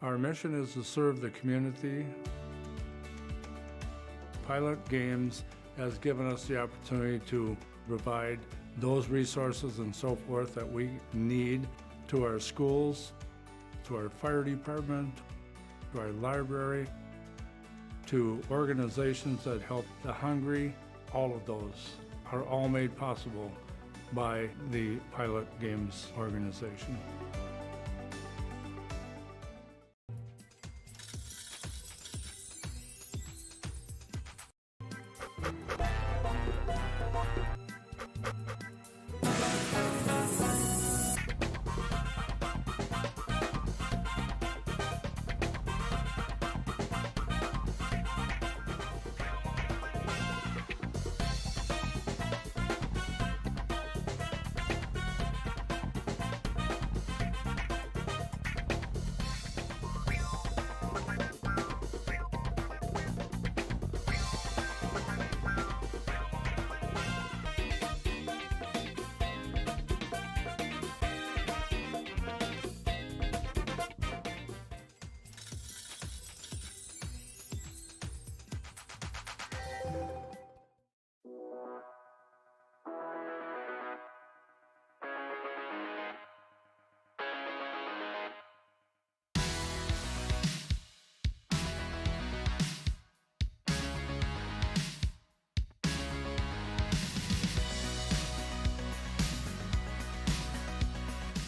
Our mission is to serve the community. Pilot Games has given us the opportunity to provide those resources and so forth that we need to our schools, to our fire department, to our library, to organizations that help the hungry. All of those are all made possible by the Pilot Games organization.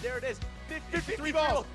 There it is. 53 balls.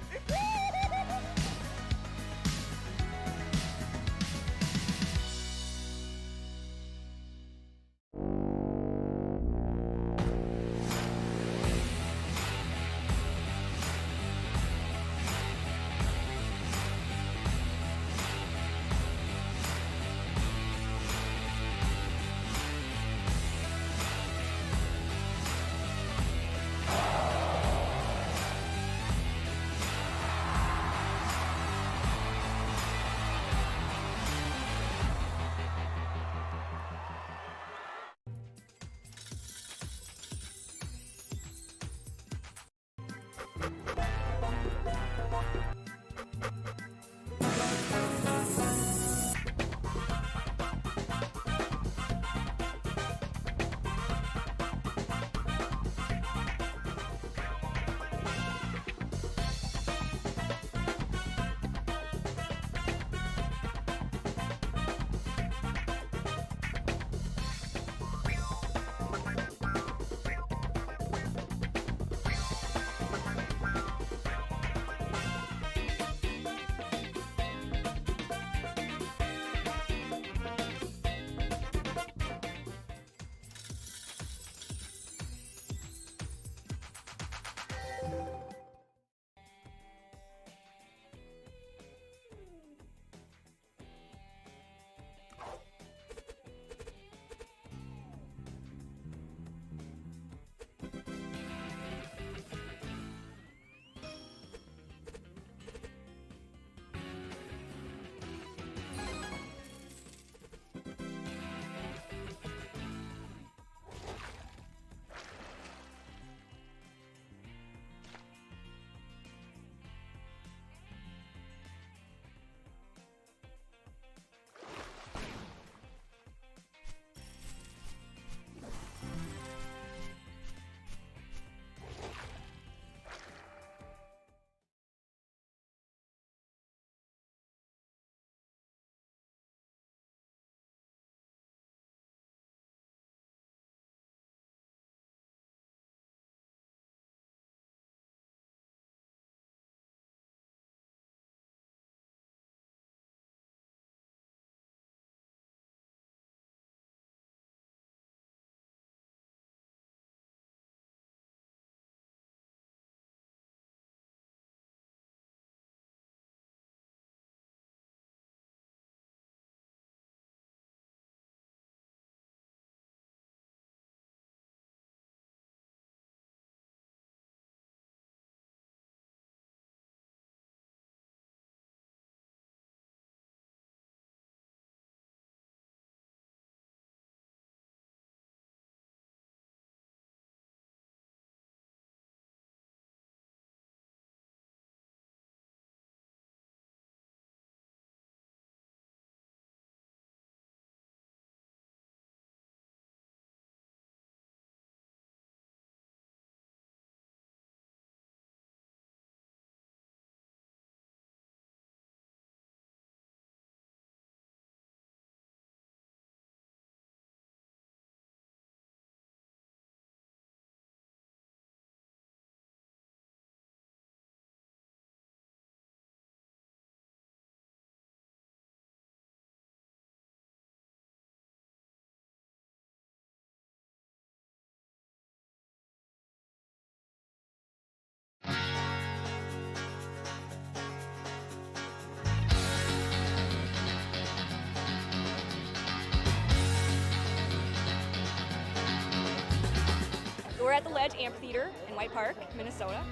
at the Ledge Amphitheater in White Park, Minnesota.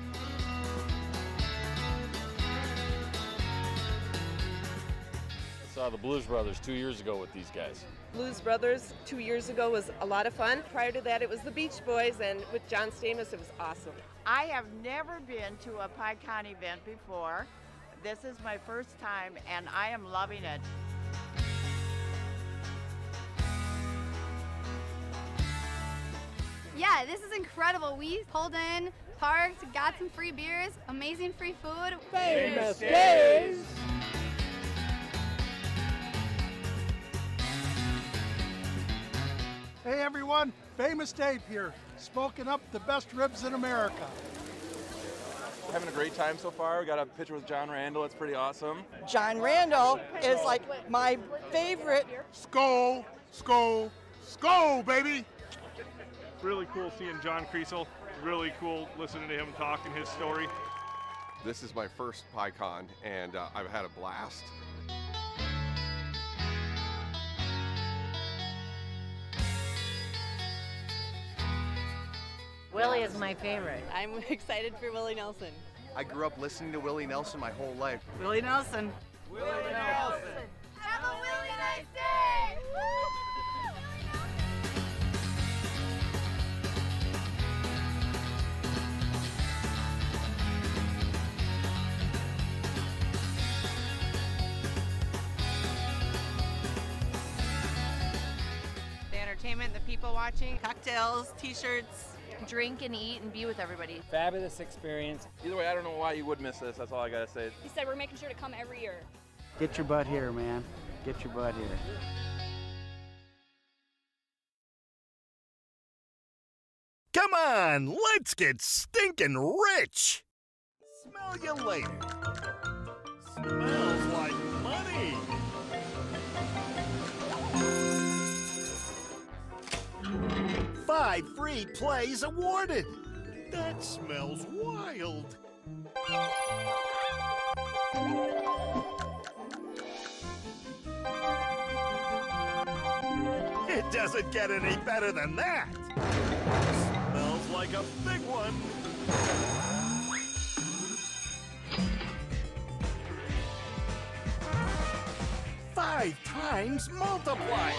I saw the Blues Brothers 2 years ago with these guys. Blues Brothers 2 years ago was a lot of fun. Prior to that, it was the Beach Boys, and with John Stamos, it was awesome. I have never been to a PyCon event before. This is my first time, and I am loving it. Yeah, this is incredible. We pulled in, parked, got some free beers, amazing free food. Famous Days! Hey everyone, Famous Dave here, smoking up the best ribs in America. Having a great time so far. We got a picture with John Randall. It's pretty awesome. John Randall is like my favorite. Skol, skol, skol, baby! Really cool seeing John Kriesel. Really cool listening to him talking his story. This is my first PyCon, and I've had a blast. Willie is my favorite. I'm excited for Willie Nelson. I grew up listening to Willie Nelson my whole life. Willie Nelson. Willie Nelson! Have a really nice day! The entertainment, the people watching, cocktails, t-shirts, drink and eat and be with everybody. Fabulous experience. Either way, I don't know why you would miss this. That's all I gotta say. He said we're making sure to come every year. Get your butt here, man. Get your butt here. Come on, let's get stinking rich! Smell you later. Smells like money! Five free plays awarded! That smells wild! It doesn't get any better than that! Smells like a big one! Five times multiplier!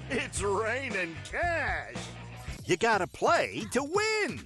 It's raining cash! You gotta play to win!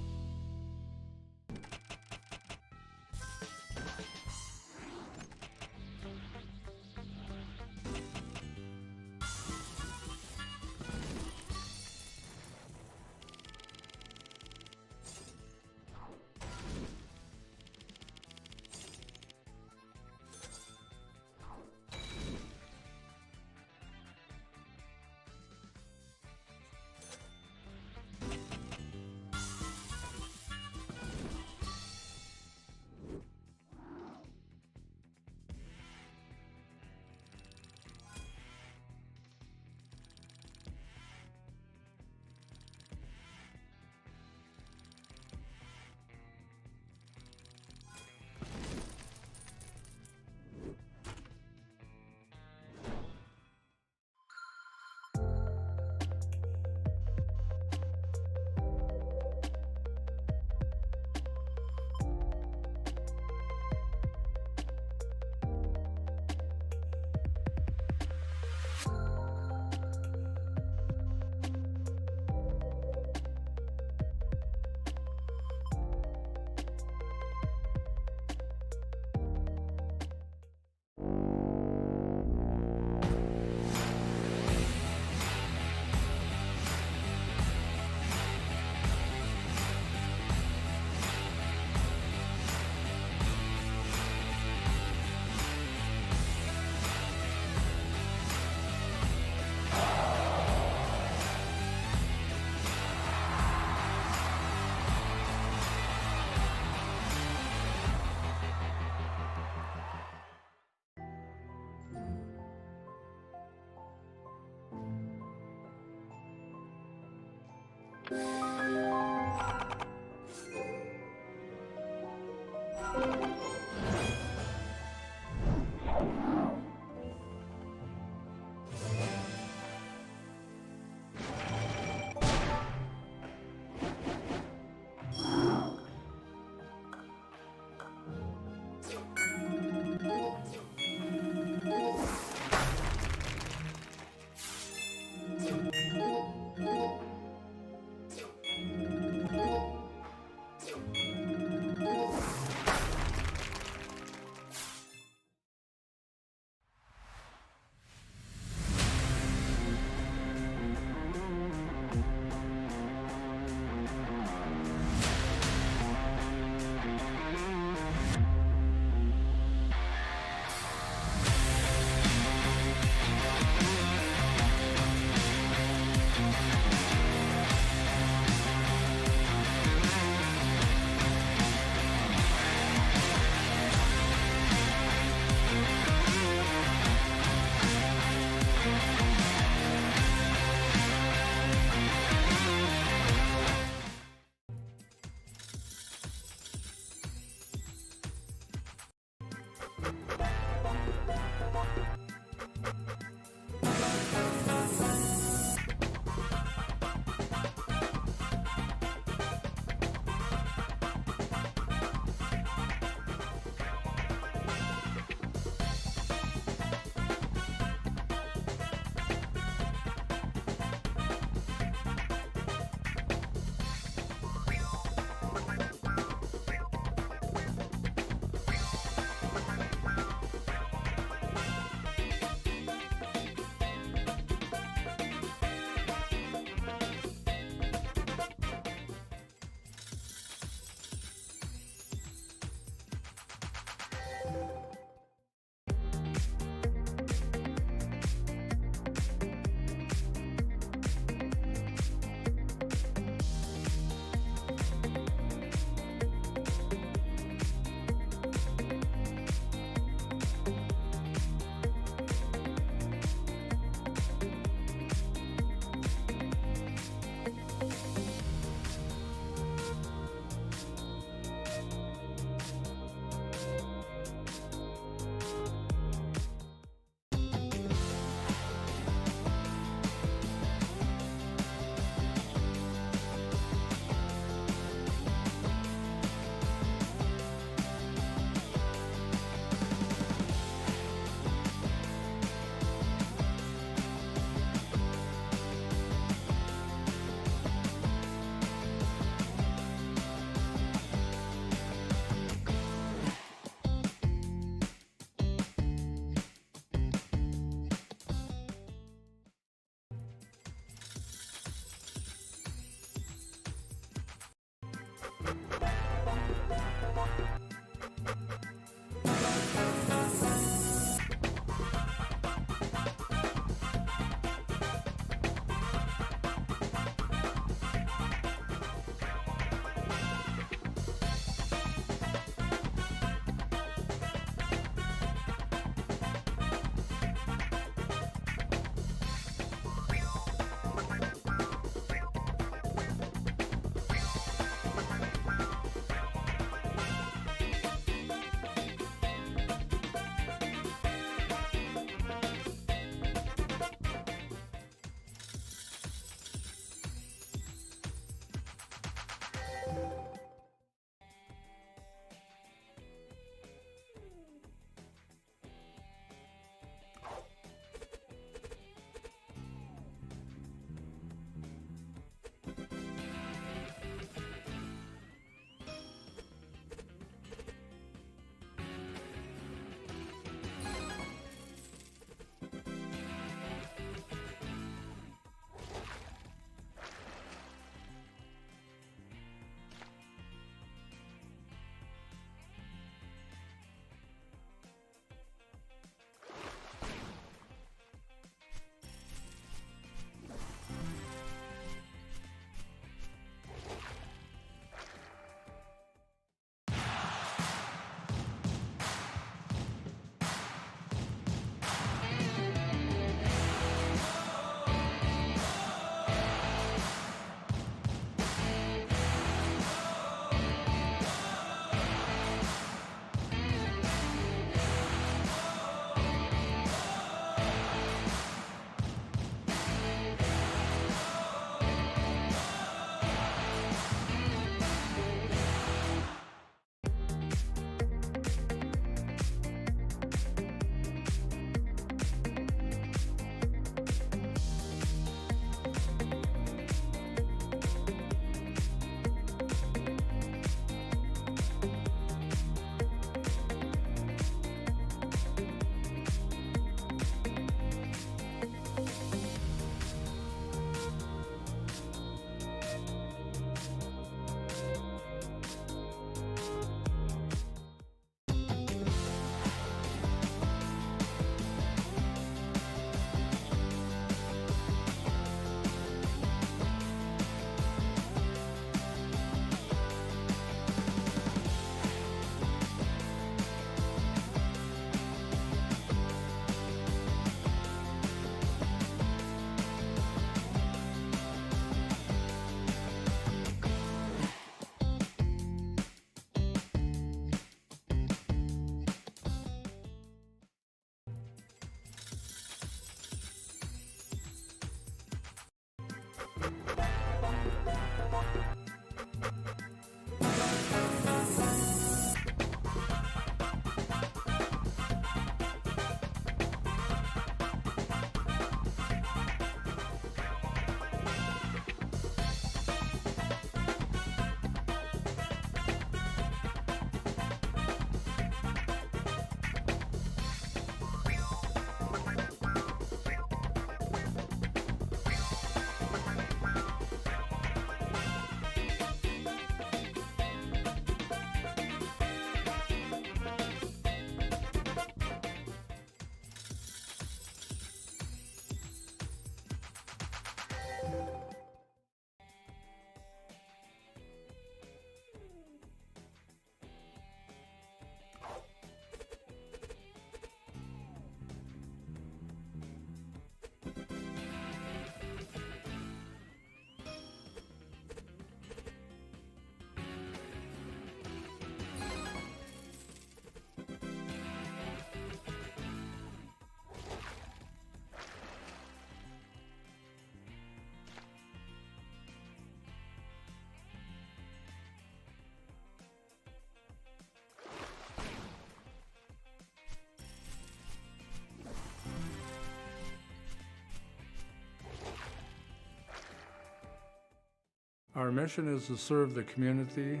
Our mission is to serve the community.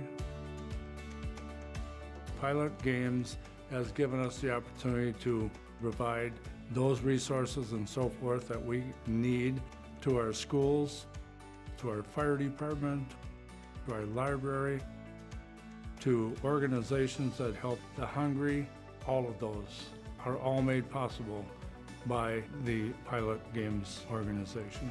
Pilot Games has given us the opportunity to provide those resources and so forth that we need to our schools, to our fire department, to our library, to organizations that help the hungry. All of those are all made possible by the Pilot Games organization.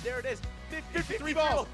There it is. 53 balls.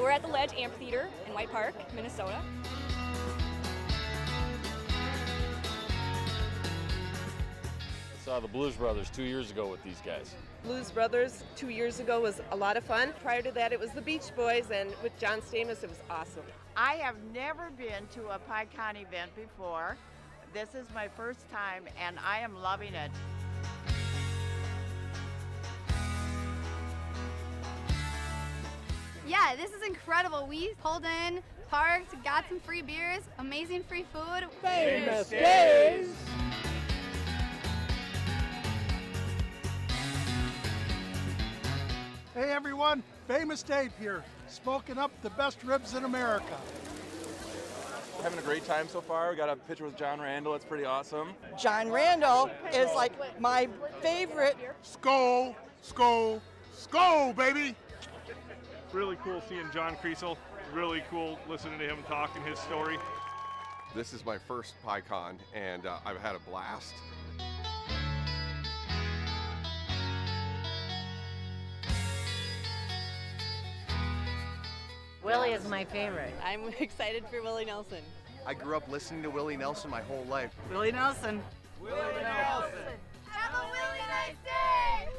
We're at the Ledge Amphitheater in White Park, Minnesota. I saw the Blues Brothers 2 years ago with these guys. Blues Brothers 2 years ago was a lot of fun. Prior to that, it was the Beach Boys, and with John Stamos, it was awesome. I have never been to a PyCon event before. This is my first time, and I am loving it. Yeah, this is incredible. We pulled in, parked, got some free beers, amazing free food. Famous days! Hey everyone, Famous Dave here, smoking up the best ribs in America. Having a great time so far. We got a picture with John Randall. It's pretty awesome. John Randall is like my favorite. Skull, skull, skull, baby! Really cool seeing John Creasel. Really cool listening to him talk and his story. This is my first PyCon, and I've had a blast. Willie is my favorite. I'm excited for Willie Nelson. I grew up listening to Willie Nelson my whole life. Willie Nelson. Willie Nelson! Have a really nice day!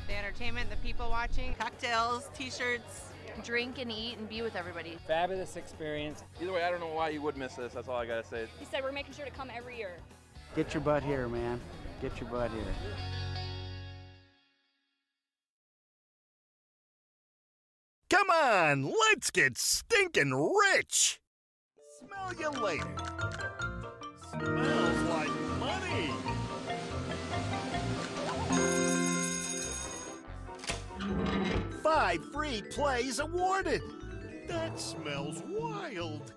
The entertainment, the people watching, cocktails, t-shirts, drink and eat and be with everybody. Fabulous experience. Either way, I don't know why you would miss this. That's all I gotta say. He said we're making sure to come every year. Get your butt here, man. Get your butt here. Come on, let's get stinking rich! Smell you later. Smells like money! Five free plays awarded! That smells wild!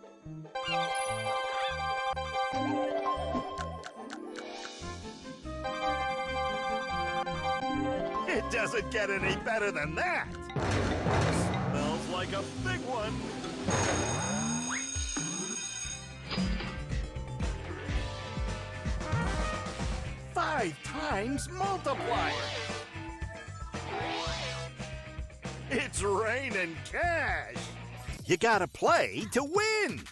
It doesn't get any better than that! Smells like a big one! Five times multiplier! It's raining cash! You gotta play to win!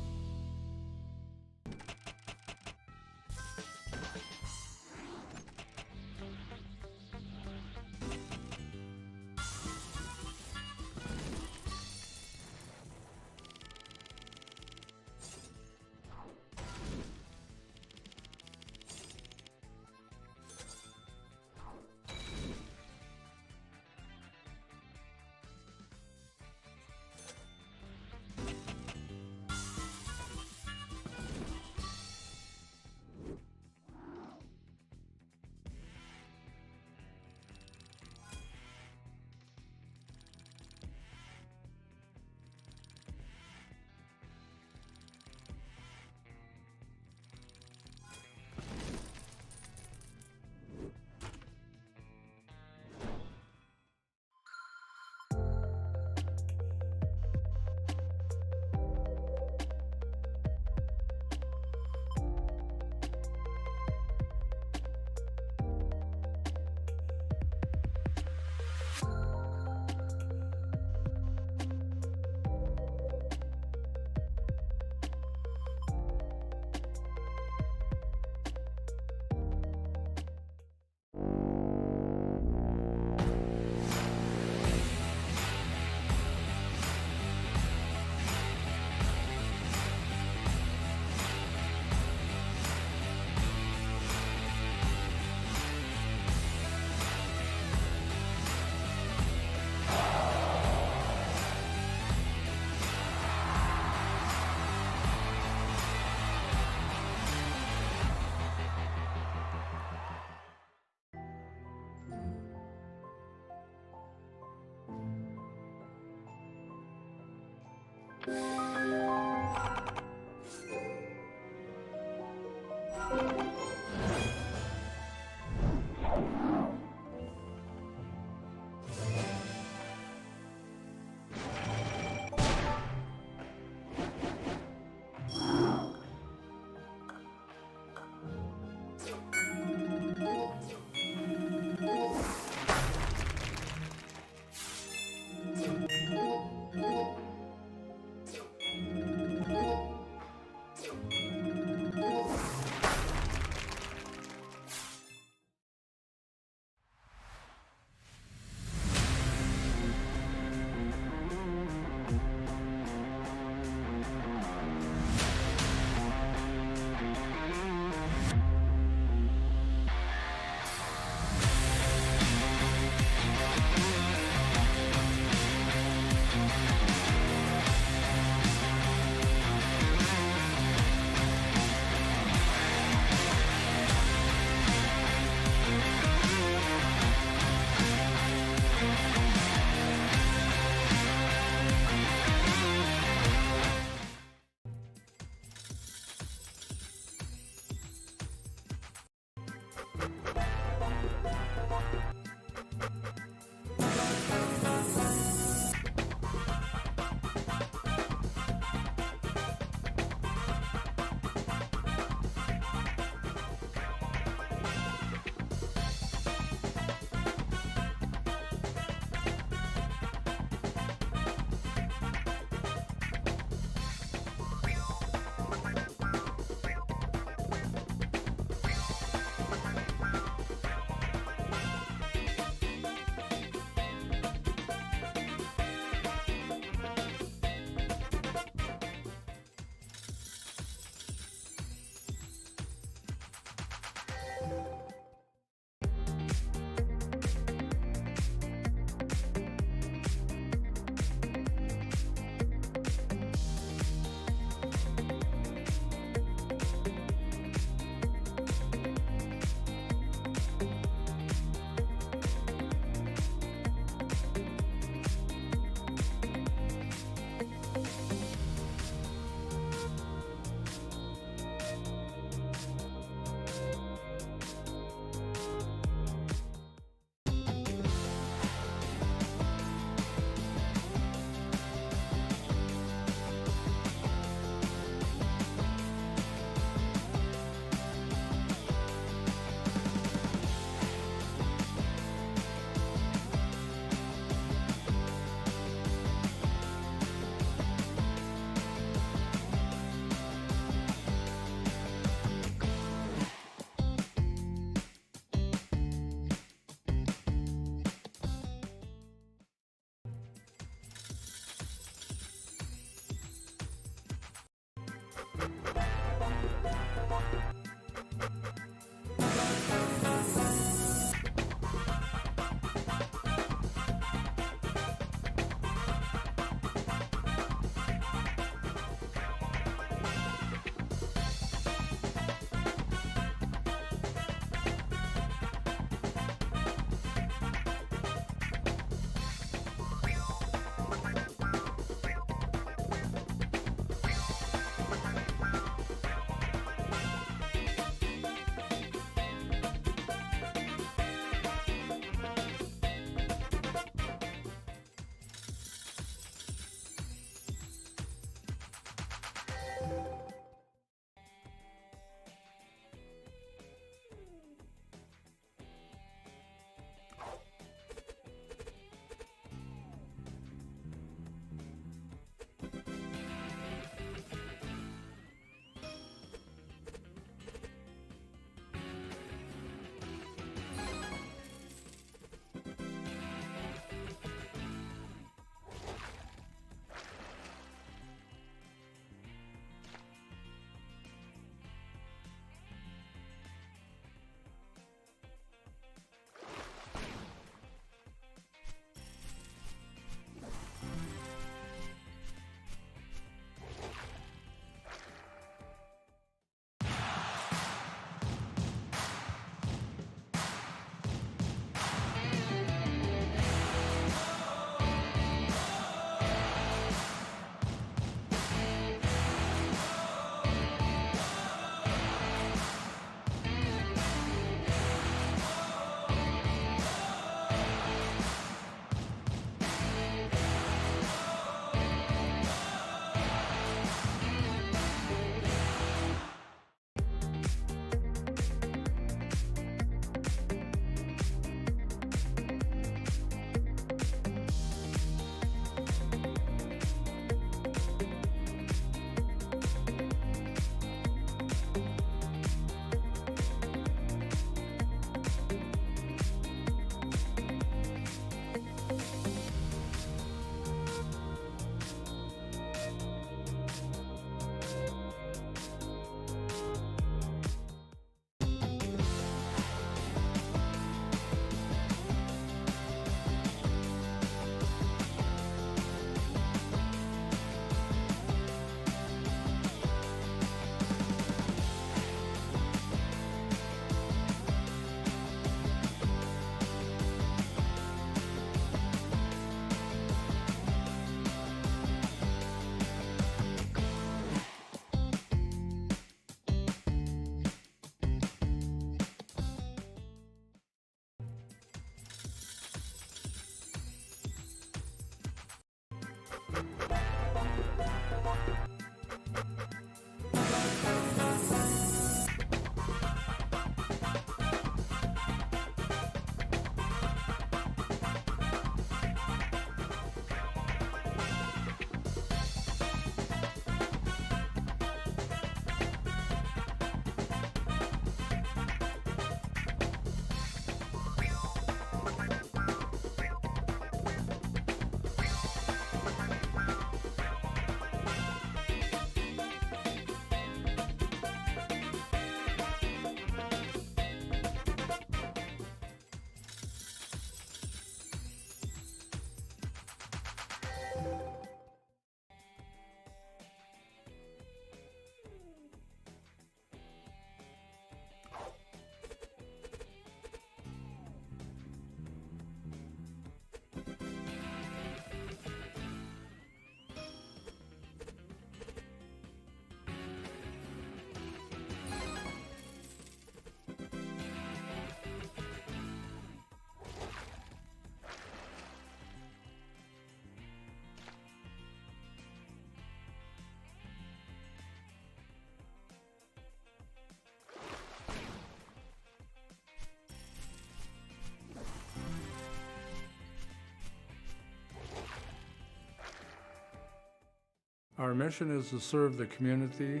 Our mission is to serve the community.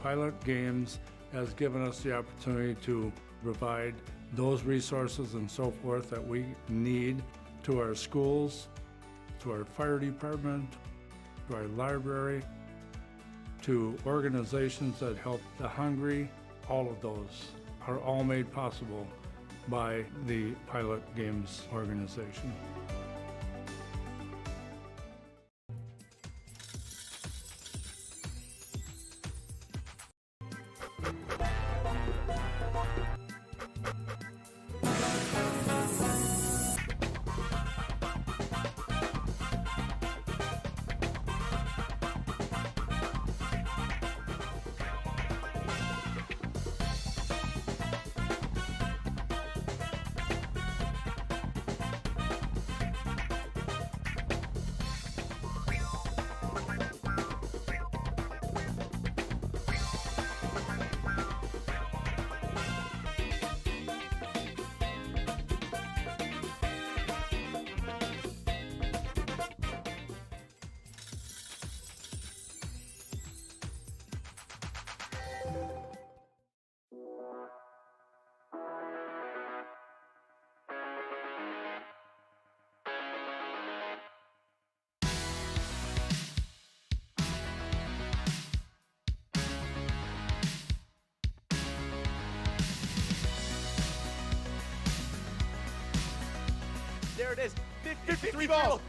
Pilot Games has given us the opportunity to provide those resources and so forth that we need to our schools, to our fire department, to our library, to organizations that help the hungry. All of those are all made possible by the Pilot Games organization. There it is. 53 balls.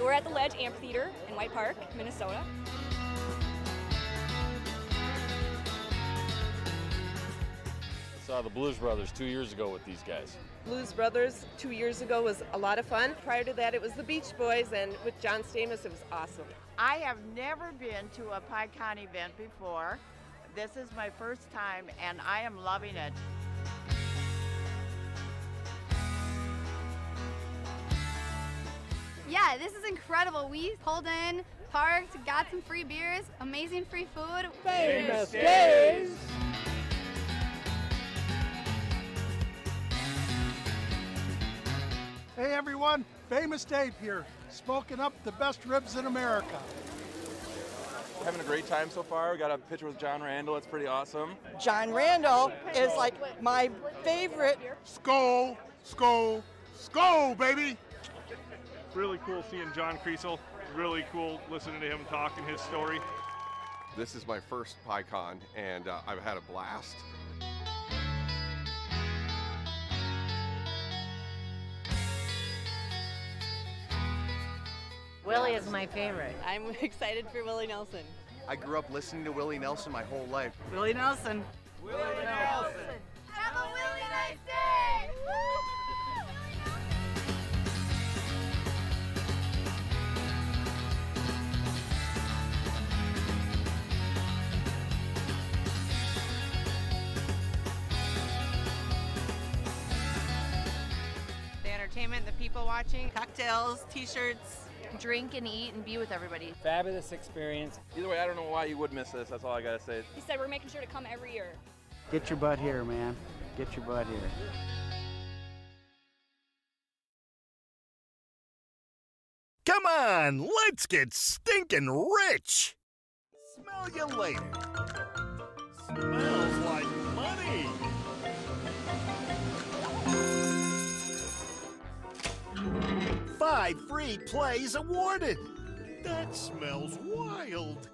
We're at the Ledge Amphitheater in White Park, Minnesota. I saw the Blues Brothers 2 years ago with these guys. Blues Brothers 2 years ago was a lot of fun. Prior to that, it was the Beach Boys, and with John Stamos, it was awesome. I have never been to a PyCon event before. This is my first time, and I am loving it. Yeah, this is incredible. We pulled in, parked, got some free beers, amazing free food. Famous Days! Hey everyone, Famous Dave here, smoking up the best ribs in America. Having a great time so far. We got a picture with John Randall. It's pretty awesome. John Randall is like my favorite. Skull, skull, skull, baby! Really cool seeing John Creasel. Really cool listening to him talk and his story. This is my first PyCon, and I've had a blast. Willie is my favorite. I'm excited for Willie Nelson. I grew up listening to Willie Nelson my whole life. Willie Nelson. Have a really nice day! The entertainment, the people watching, cocktails, t-shirts, drink and eat and be with everybody. Fabulous experience. Either way, I don't know why you would miss this. That's all I gotta say. He said we're making sure to come every year. Get your butt here, man. Get your butt here. Come on, let's get stinking rich! Smell you later. Smells like money! Five free plays awarded! That smells wild!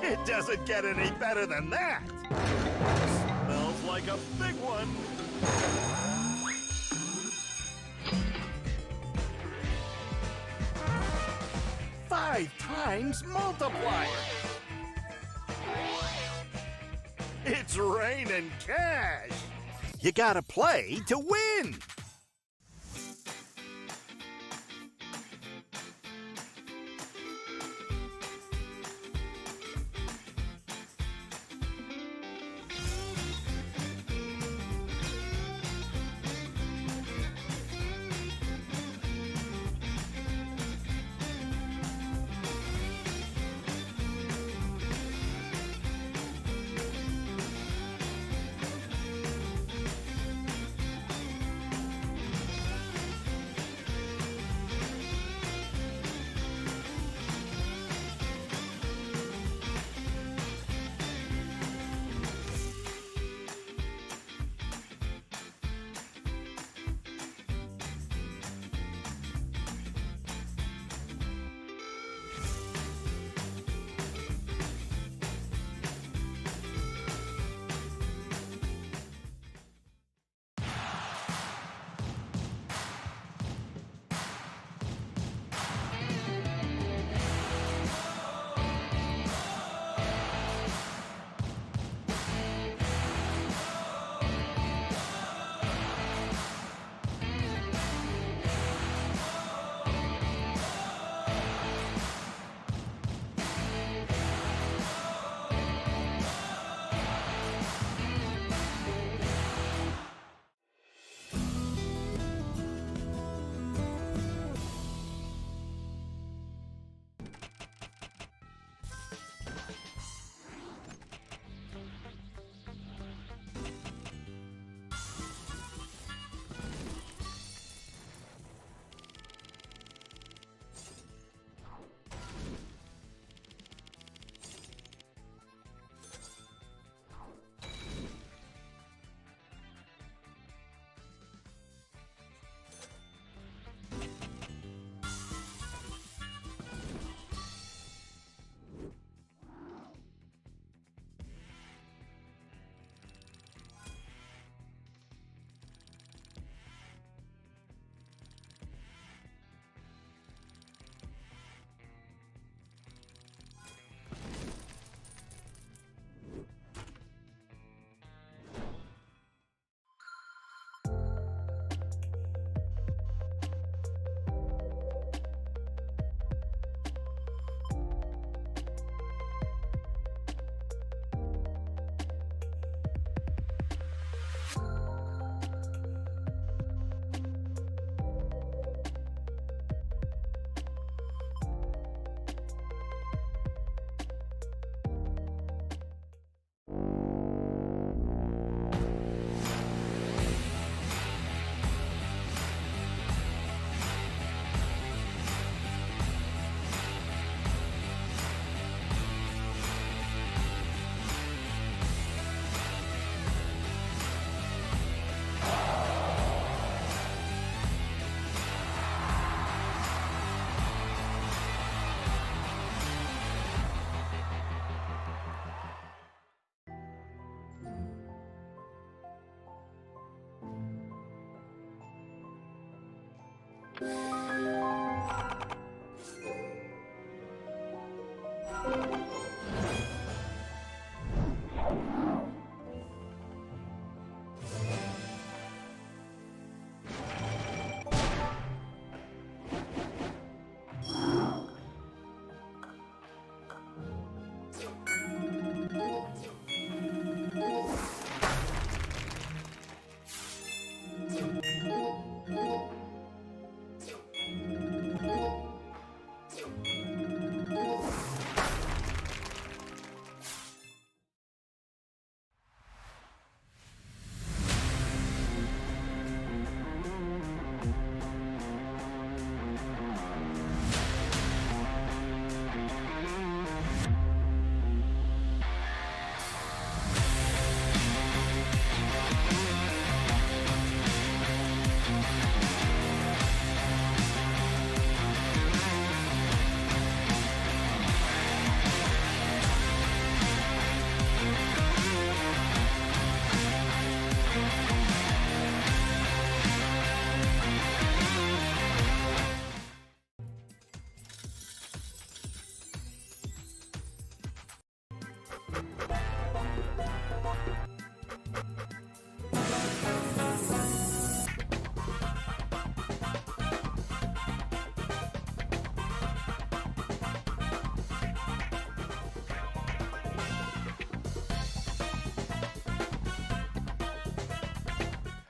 It doesn't get any better than that! Smells like a big one! Five times multiplier! It's raining cash! You gotta play to win!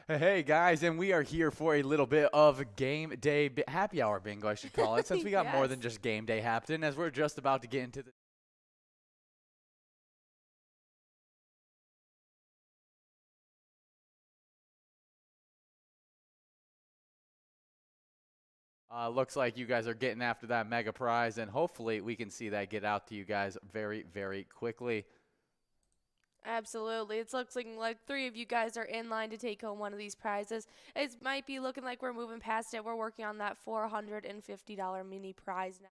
Hey guys, and we are here for a little bit of game day happy hour bingo, I should call it, since we got more than just game day happening, as we're just about to get into the looks like you guys are getting after that mega prize, and hopefully we can see that get out to you guys very, very quickly. Absolutely. It looks like 3 of you guys are in line to take home one of these prizes. It might be looking like we're moving past it. We're working on that $450 mini prize now.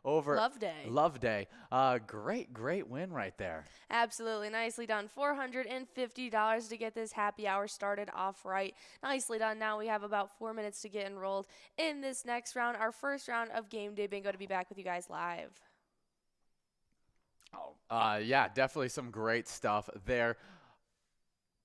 Over Love Day. Love Day. Great win right there. Absolutely. Nicely done. $450 to get this happy hour started off right. Nicely done. Now we have about 4 minutes to get enrolled in this next round, our first round of Game Day Bingo, to be back with you guys live. Yeah, definitely some great stuff there.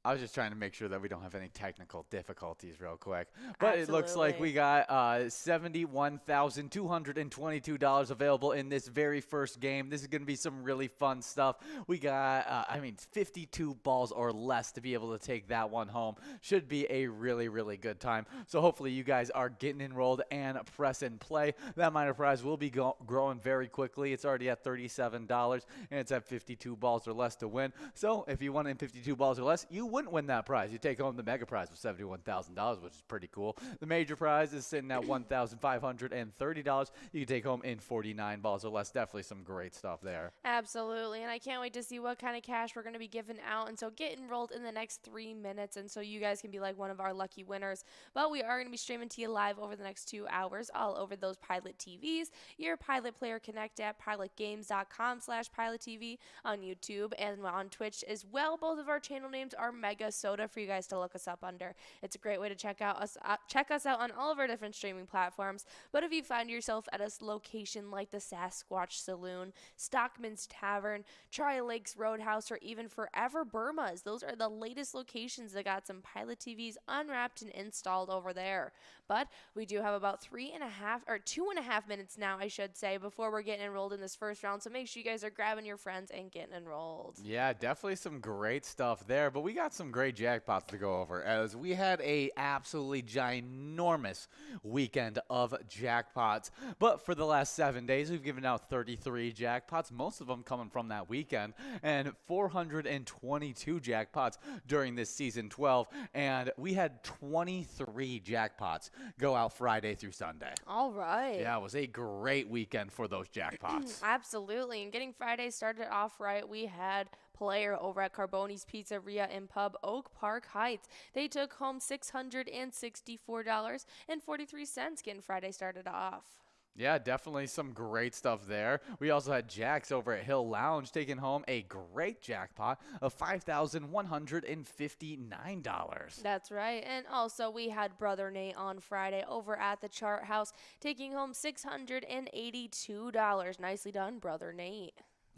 I was just trying to make sure that we don't have any technical difficulties real quick. But It looks like we got $71,222 available in this very first game. This is going to be some really fun stuff. We got, 52 balls or less to be able to take that one home. Should be a really, really good time. So hopefully you guys are getting enrolled and press and play. That minor prize will be growing very quickly. It's already at $37, and it's at 52 balls or less to win. So if you won in 52 balls or less, you wouldn't win that prize. You take home the mega prize with $71,000, which is pretty cool. The major prize is sitting at $1,530. You can take home in 49 balls or less. Definitely some great stuff there. Absolutely, and I can't wait to see what kind of cash we're going to be giving out. And so get enrolled in the next 3 minutes, and so you guys can be like one of our lucky winners. But we are going to be streaming to you live over the next 2 hours, all over those Pilot TVs, your Pilot Player Connect app, pilotgames.com/PilotTV on YouTube, and on Twitch as well. Both of our channel names are MegaSota for you guys to look us up under. It's a great way to check us out on all of our different streaming platforms. But if you find yourself at a location like the Sasquatch Saloon, Stockman's Tavern, Tri Lakes Roadhouse, or even Forever Burma's, those are the latest locations that got some Pilot TVs unwrapped and installed over there. But we do have about 2.5 minutes now, I should say, before we're getting enrolled in this first round. So make sure you guys are grabbing your friends and getting enrolled. Yeah, definitely some great stuff there. But we got some great jackpots to go over, as we had a absolutely ginormous weekend of jackpots. But for the last 7 days, we've given out 33 jackpots, most of them coming from that weekend, and 422 jackpots during this season 12. And we had 23 jackpots go out Friday through Sunday. All right. Yeah, it was a great weekend for those jackpots. Absolutely. And getting Friday started off right, we had player over at Carboni's Pizzeria and Pub, Oak Park Heights. They took home $664.43 getting Friday started off. Yeah, definitely some great stuff there. We also had Jax over at Hill Lounge taking home a great jackpot of $5,159. That's right. And also, we had Brother Nate on Friday over at the Chart House taking home $682. Nicely done, Brother Nate.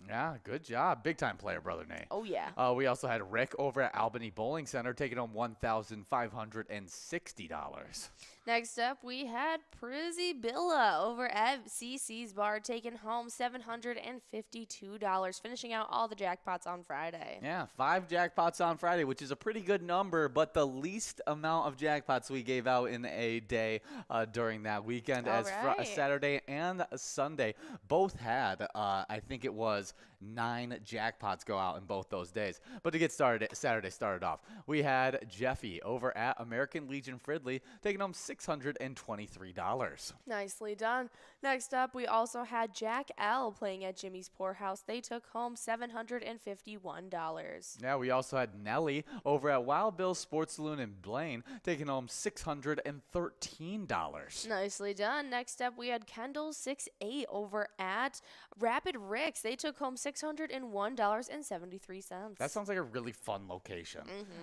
Yeah, good job. Big time player, Brother Nate. Oh, yeah. We also had Rick over at Albany Bowling Center taking home $1,560. Next up, we had Prizzy Billa over at CC's Bar taking home $752, finishing out all the jackpots on Friday. Yeah, 5 jackpots on Friday, which is a pretty good number, but the least amount of jackpots we gave out in a day during that weekend, as Saturday and Sunday both had, I think it was 9 jackpots go out in both those days. But to get started, Saturday started off, we had Jeffy over at American Legion Fridley taking home $623. Nicely done. Next up, we also had Jack L playing at Jimmy's Poorhouse. They took home $751. Yeah, we also had Nelly over at Wild Bill's Sports Saloon in Blaine taking home $613. Nicely done. Next up, we had Kendall 68 over at Rapid Rick's. They took home $601.73. That sounds like a really fun location,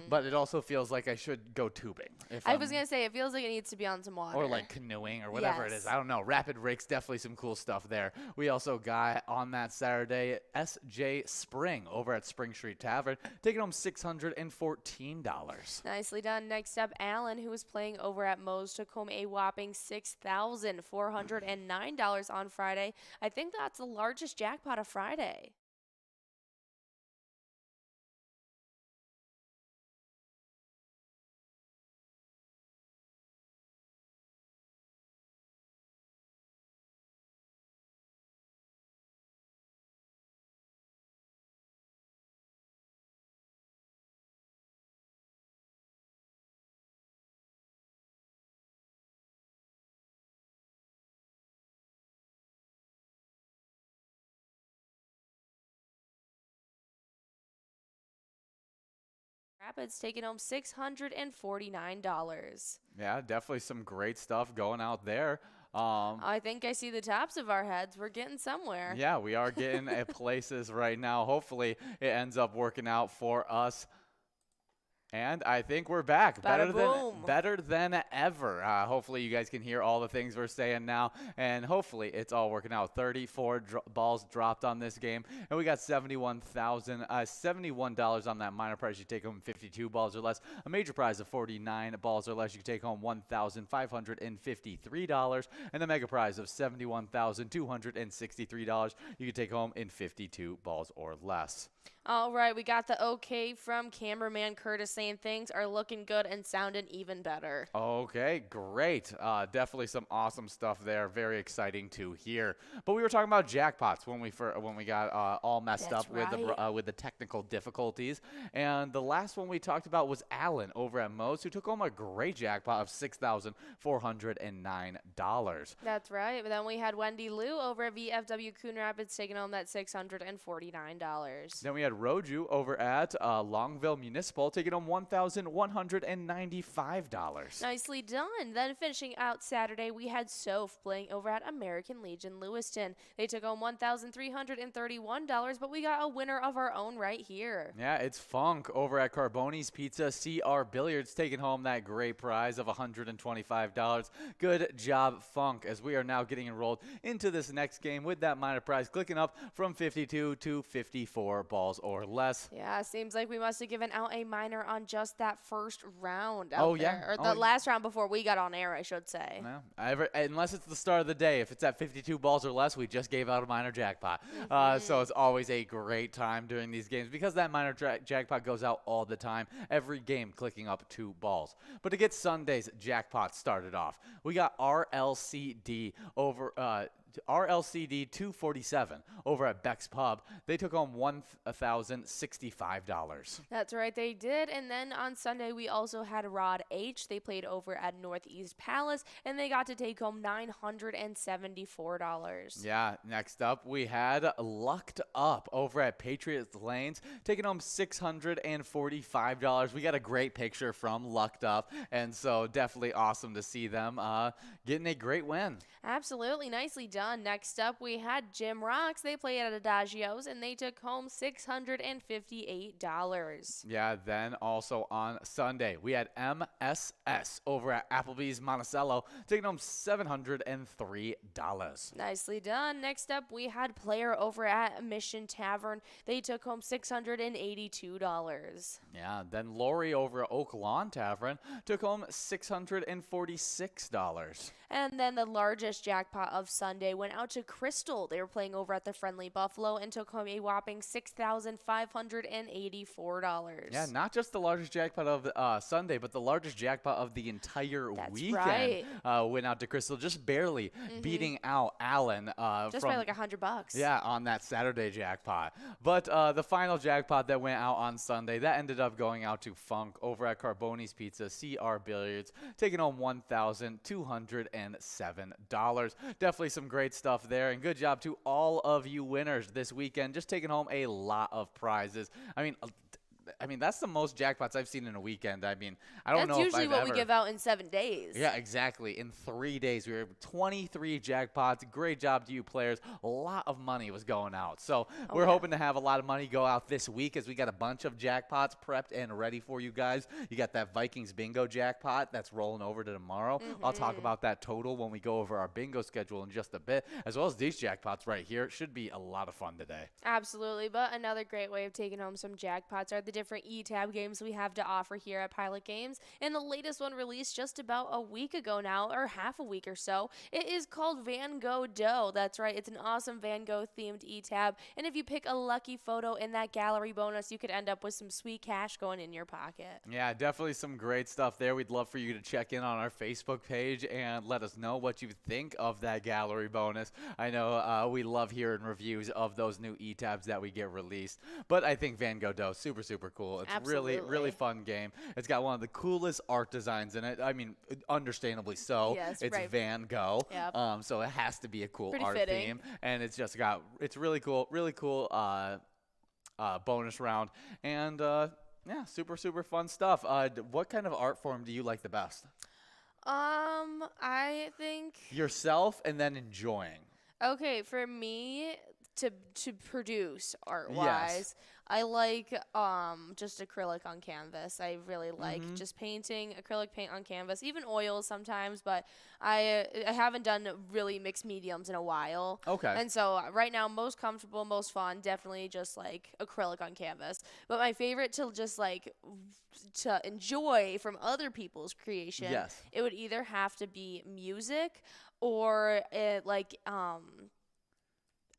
but it also feels like I should go tubing. I was going to say, it feels like it needs to be on some water. Or like canoeing or whatever it is. I don't know. Rapid Rick's, definitely some cool stuff there. We also got on that Saturday SJ Spring over at Spring Street Tavern taking home $614. Nicely done. Next up, Alan, who was playing over at Moe's, took home a whopping $6,409 on Friday. I think that's the largest jackpot of Friday. Rapids taking home $649. Yeah, definitely some great stuff going out there. I think I see the tops of our heads. We're getting somewhere. Yeah, we are getting at places right now. Hopefully it ends up working out for us. And I think we're back. Better than ever. Hopefully you guys can hear all the things we're saying now. And hopefully it's all working out. 34 balls dropped on this game. And we got $71 on that minor prize. You take home 52 balls or less. A major prize of 49 balls or less. You can take home $1,553. And the mega prize of $71,263. You can take home in 52 balls or less. All right, we got the okay from cameraman Curtis saying things are looking good and sounding even better. Okay, great. Definitely some awesome stuff there. Very exciting to hear. But we were talking about jackpots when we got all messed up with the technical difficulties. And the last one we talked about was Alan over at Moe's, who took home a great jackpot of $6,409. That's right. But then we had Wendy Lou over at VFW Coon Rapids taking home that $649. Then we had Roju over at Longville Municipal taking home $1,195. Nicely done. Then finishing out Saturday, we had Soph playing over at American Legion Lewiston. They took home $1,331, but we got a winner of our own right here. Yeah, it's Funk over at Carboni's Pizza CR Billiards taking home that great prize of $125. Good job, Funk, as we are now getting enrolled into this next game with that minor prize clicking up from 52 to 54 balls or less. Yeah, seems like we must have given out a minor on just that first round yeah. Or the last round before we got on air, I should say. No, unless it's the start of the day. If it's at 52 balls or less, we just gave out a minor jackpot. So it's always a great time during these games because that minor jackpot goes out all the time. Every game clicking up 2 balls. But to get Sunday's jackpot started off, we got RLCD over RLCD 247 over at Beck's Pub. They took home $1,065. That's right, they did. And then on Sunday, we also had Rod H. They played over at Northeast Palace, and they got to take home $974. Yeah, next up, we had Lucked Up over at Patriots Lanes, taking home $645. We got a great picture from Lucked Up, and so definitely awesome to see them getting a great win. Absolutely, nicely done. Next up, we had Jim Rocks. They played at Adagio's, and they took home $658. Yeah, then also on Sunday, we had MSS over at Applebee's Monticello, taking home $703. Nicely done. Next up, we had Player over at Mission Tavern. They took home $682. Yeah, then Lori over at Oak Lawn Tavern took home $646. And then the largest jackpot of Sunday went out to Crystal. They were playing over at the Friendly Buffalo and took home a whopping $6,584. Yeah, not just the largest jackpot of Sunday, but the largest jackpot of the entire weekend. Right. Went out to Crystal, just barely beating out Allen. Just by like $100. Yeah, on that Saturday jackpot. But the final jackpot that went out on Sunday, that ended up going out to Funk over at Carboni's Pizza, CR Billiards, taking home $1,207. Definitely some great stuff there, and good job to all of you winners this weekend, just taking home a lot of prizes. I mean, that's the most jackpots I've seen in a weekend. I don't know. That's usually what we give out in 7 days. Yeah, exactly. In 3 days, we were 23 jackpots. Great job to you players. A lot of money was going out. So we're hoping to have a lot of money go out this week, as we got a bunch of jackpots prepped and ready for you guys. You got that Vikings bingo jackpot that's rolling over to tomorrow. I'll talk about that total when we go over our bingo schedule in just a bit, as well as these jackpots right here. It should be a lot of fun today. Absolutely. But another great way of taking home some jackpots are the different e-tab games we have to offer here at Pilot Games. And the latest one released just about a week ago now, or half a week or so. It is called Van Gogh Dough. That's right. It's an awesome Van Gogh themed e-tab. And if you pick a lucky photo in that gallery bonus, you could end up with some sweet cash going in your pocket. Yeah, definitely some great stuff there. We'd love for you to check in on our Facebook page and let us know what you think of that gallery bonus. I know we love hearing reviews of those new e-tabs that we get released. But I think Van Gogh Dough, super, super cool. It's Absolutely. really fun game. It's got one of the coolest art designs in it. I mean, understandably so. Yes, it's right. Van Gogh. Yep. So it has to be a cool Pretty art fitting. theme. And it's just got, it's really cool bonus round. And yeah, super fun stuff. What kind of art form do you like the best? I think Yourself and then enjoying. okay, for me to produce art-wise, Yes. I like just acrylic on canvas. I really like just painting acrylic paint on canvas, even oils sometimes, but I haven't done really mixed mediums in a while. Okay. And so right now, most comfortable, most fun, definitely just like acrylic on canvas. But my favorite to just like to enjoy from other people's creation, Yes. it would either have to be music or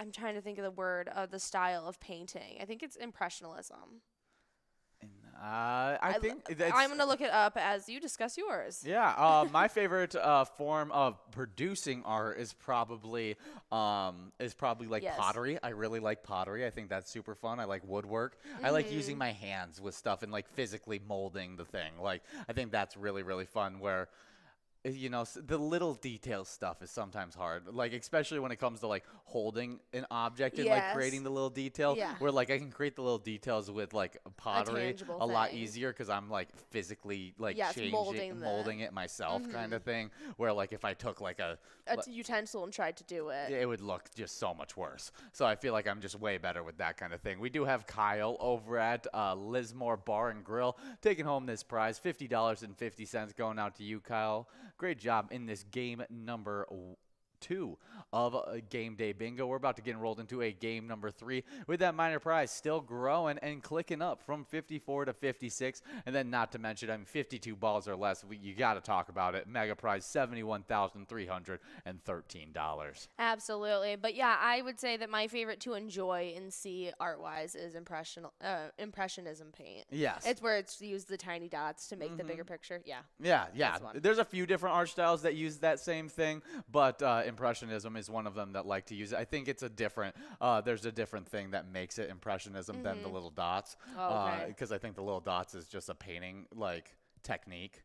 I'm trying to think of the word of the style of painting. I think it's impressionism. I think I'm going to look it up as you discuss yours. Yeah, my favorite form of producing art is probably like Yes. pottery. I really like pottery. I think that's super fun. I like woodwork. I like using my hands with stuff and like physically molding the thing. Like I think that's really fun. Where you know, the little detail stuff is sometimes hard, like especially when it comes to like holding an object and like Yes. creating the little detail. Yeah. Where like I can create the little details with like pottery tangible a lot thing. easier because I'm like physically like Yes, molding molding it myself, kind of thing. Where like if I took like a utensil and tried to do it. it would look just so much worse. So I feel like I'm just way better with that kind of thing. We do have Kyle over at Lismore Bar and Grill taking home this prize, $50.50 going out to you, Kyle. Great job in this game number 2 of Game Day Bingo. We're about to get enrolled into a game number 3 with that minor prize still growing and clicking up from 54 to 56. And then not to mention, 52 balls or less. You got to talk about it. Mega prize, $71,313. Absolutely. But yeah, I would say that my favorite to enjoy and see art-wise is impressionism paint. Yes. It's where it's used the tiny dots to make the bigger picture. Yeah. Yeah. That's one. There's a few different art styles that use that same thing, but Impressionism is one of them that like to use it. I think it's a different, there's a different thing that makes it Impressionism than the little dots. Okay. Because I think the little dots is just a painting, like, technique.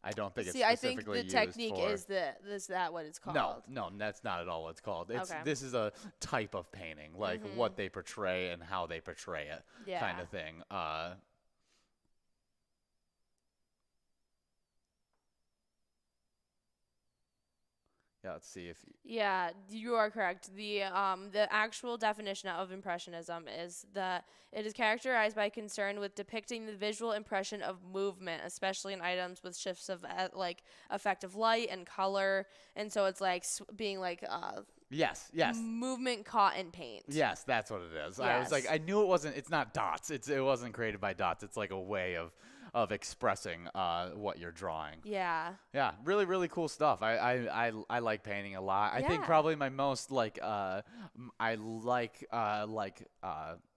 I don't think See, it's I think specifically the technique used for... is that what it's called? No, that's not at all what it's called. Okay. This is a type of painting, like what they portray and how they portray it, kind of thing. Yeah, let's see if... Yeah, you are correct. The actual definition of Impressionism is that it is characterized by concern with depicting the visual impression of movement, especially in items with shifts of like effective light and color, and so it's like being like Yes. movement caught in paint. Yes, that's what it is. Yes. I was like, I knew it wasn't. It's not dots. It wasn't created by dots. It's like a way of expressing what you're drawing. Yeah. Yeah, really, really cool stuff. I like painting a lot. I think probably my most like I like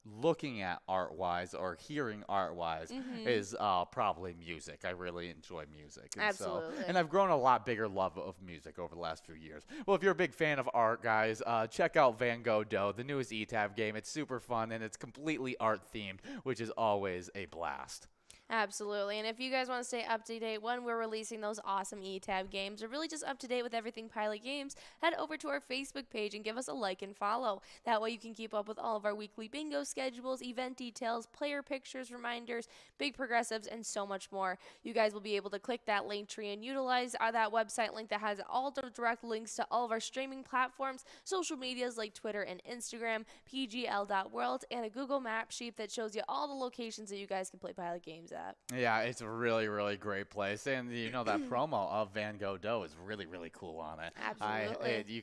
looking at art-wise or hearing art-wise is probably music. I really enjoy music. And Absolutely. And I've grown a lot bigger love of music over the last few years. Well, if you're a big fan of art, guys, check out Van Gogh Dough, the newest eTab game. It's super fun, and it's completely art-themed, which is always a blast. Absolutely. And if you guys want to stay up to date when we're releasing those awesome eTab games, or really just up to date with everything Pilot Games, head over to our Facebook page and give us a like and follow. That way you can keep up with all of our weekly bingo schedules, event details, player pictures, reminders, big progressives, and so much more. You guys will be able to click that link tree and utilize that website link that has all the direct links to all of our streaming platforms, social medias like Twitter and Instagram, pgl.world, and a Google Map sheet that shows you all the locations that you guys can play Pilot Games at. Yeah, it's a really, really great place. And you know that promo of Van Gogh Dough is really, really cool on it. Absolutely. You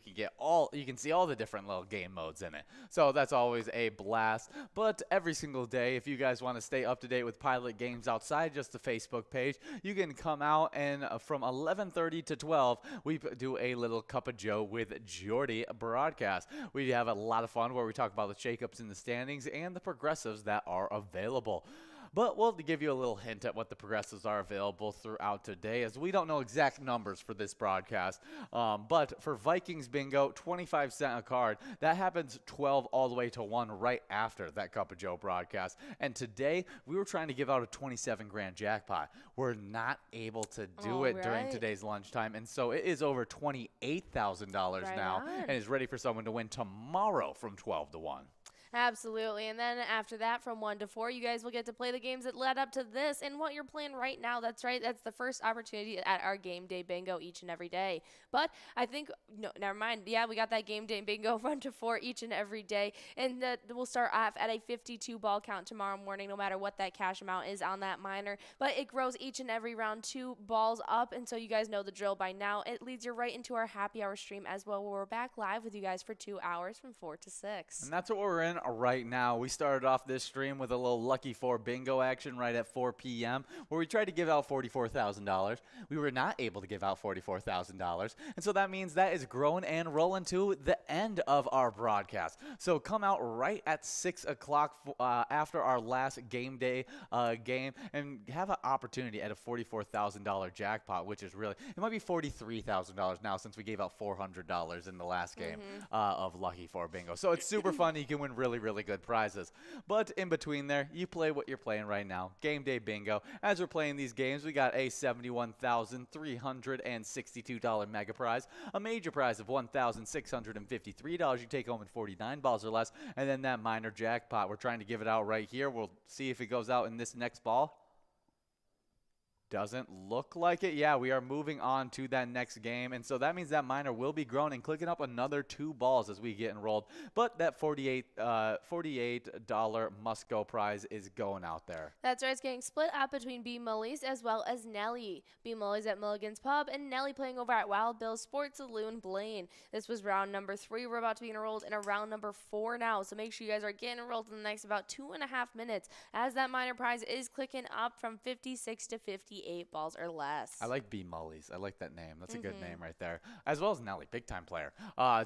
can see all the different little game modes in it. So that's always a blast. But every single day, if you guys want to stay up to date with Pilot Games outside just the Facebook page, you can come out and from 11:30 to 12, we do a little Cup of Joe with Jordy broadcast. We have a lot of fun where we talk about the shakeups in the standings and the progressives that are available. But we'll give you a little hint at what the progressives are available throughout today, as we don't know exact numbers for this broadcast. But for Vikings Bingo, 25 cents a card. That happens 12 all the way to 1 right after that Cup of Joe broadcast. And today, we were trying to give out a 27 grand jackpot. We're not able to do it during today's lunchtime, and so it is over $28,000 now, and is ready for someone to win tomorrow from 12 to 1. Absolutely. And then after that, from 1 to 4, you guys will get to play the games that led up to this and what you're playing right now. That's right. That's the first opportunity at our game day bingo each and every day. But I think, no, never mind. Yeah, we got that game day bingo 1 to 4 each and every day. And we'll start off at a 52 ball count tomorrow morning, no matter what that cash amount is on that minor. But it grows each and every round 2 balls up. And so you guys know the drill by now. It leads you right into our happy hour stream as well, where we're back live with you guys for 2 hours from 4 to 6. And that's what we're in right now. We started off this stream with a little Lucky 4 bingo action right at 4 p.m. where we tried to give out $44,000. We were not able to give out $44,000, and so that means that is growing and rolling to the end of our broadcast. So come out right at 6 o'clock after our last game day game and have an opportunity at a $44,000 jackpot, which is really, it might be $43,000 now since we gave out $400 in the last game of Lucky 4 bingo. So it's super fun. You can win really, really good prizes. But in between there, you play what you're playing right now. Game day bingo. As we're playing these games, we got a $71,362 mega prize, a major prize of $1,653. You take home in 49 balls or less, and then that minor jackpot. We're trying to give it out right here. We'll see if it goes out in this next ball. Doesn't look like it. Yeah, we are moving on to that next game, and so that means that minor will be grown and clicking up another 2 balls as we get enrolled. But that $48 must-go prize is going out there. That's right. It's getting split up between B. Mully's as well as Nelly. B. Mully's at Milligan's Pub and Nelly playing over at Wild Bill's Sports Saloon, Blaine. This was round number 3. We're about to be enrolled in a round number 4 now, so make sure you guys are getting enrolled in the next about 2.5 minutes as that minor prize is clicking up from 56 to 58. 58 balls or less. I like B Mullies. I like that name. That's a good name right there. As well as Nelly, big time player.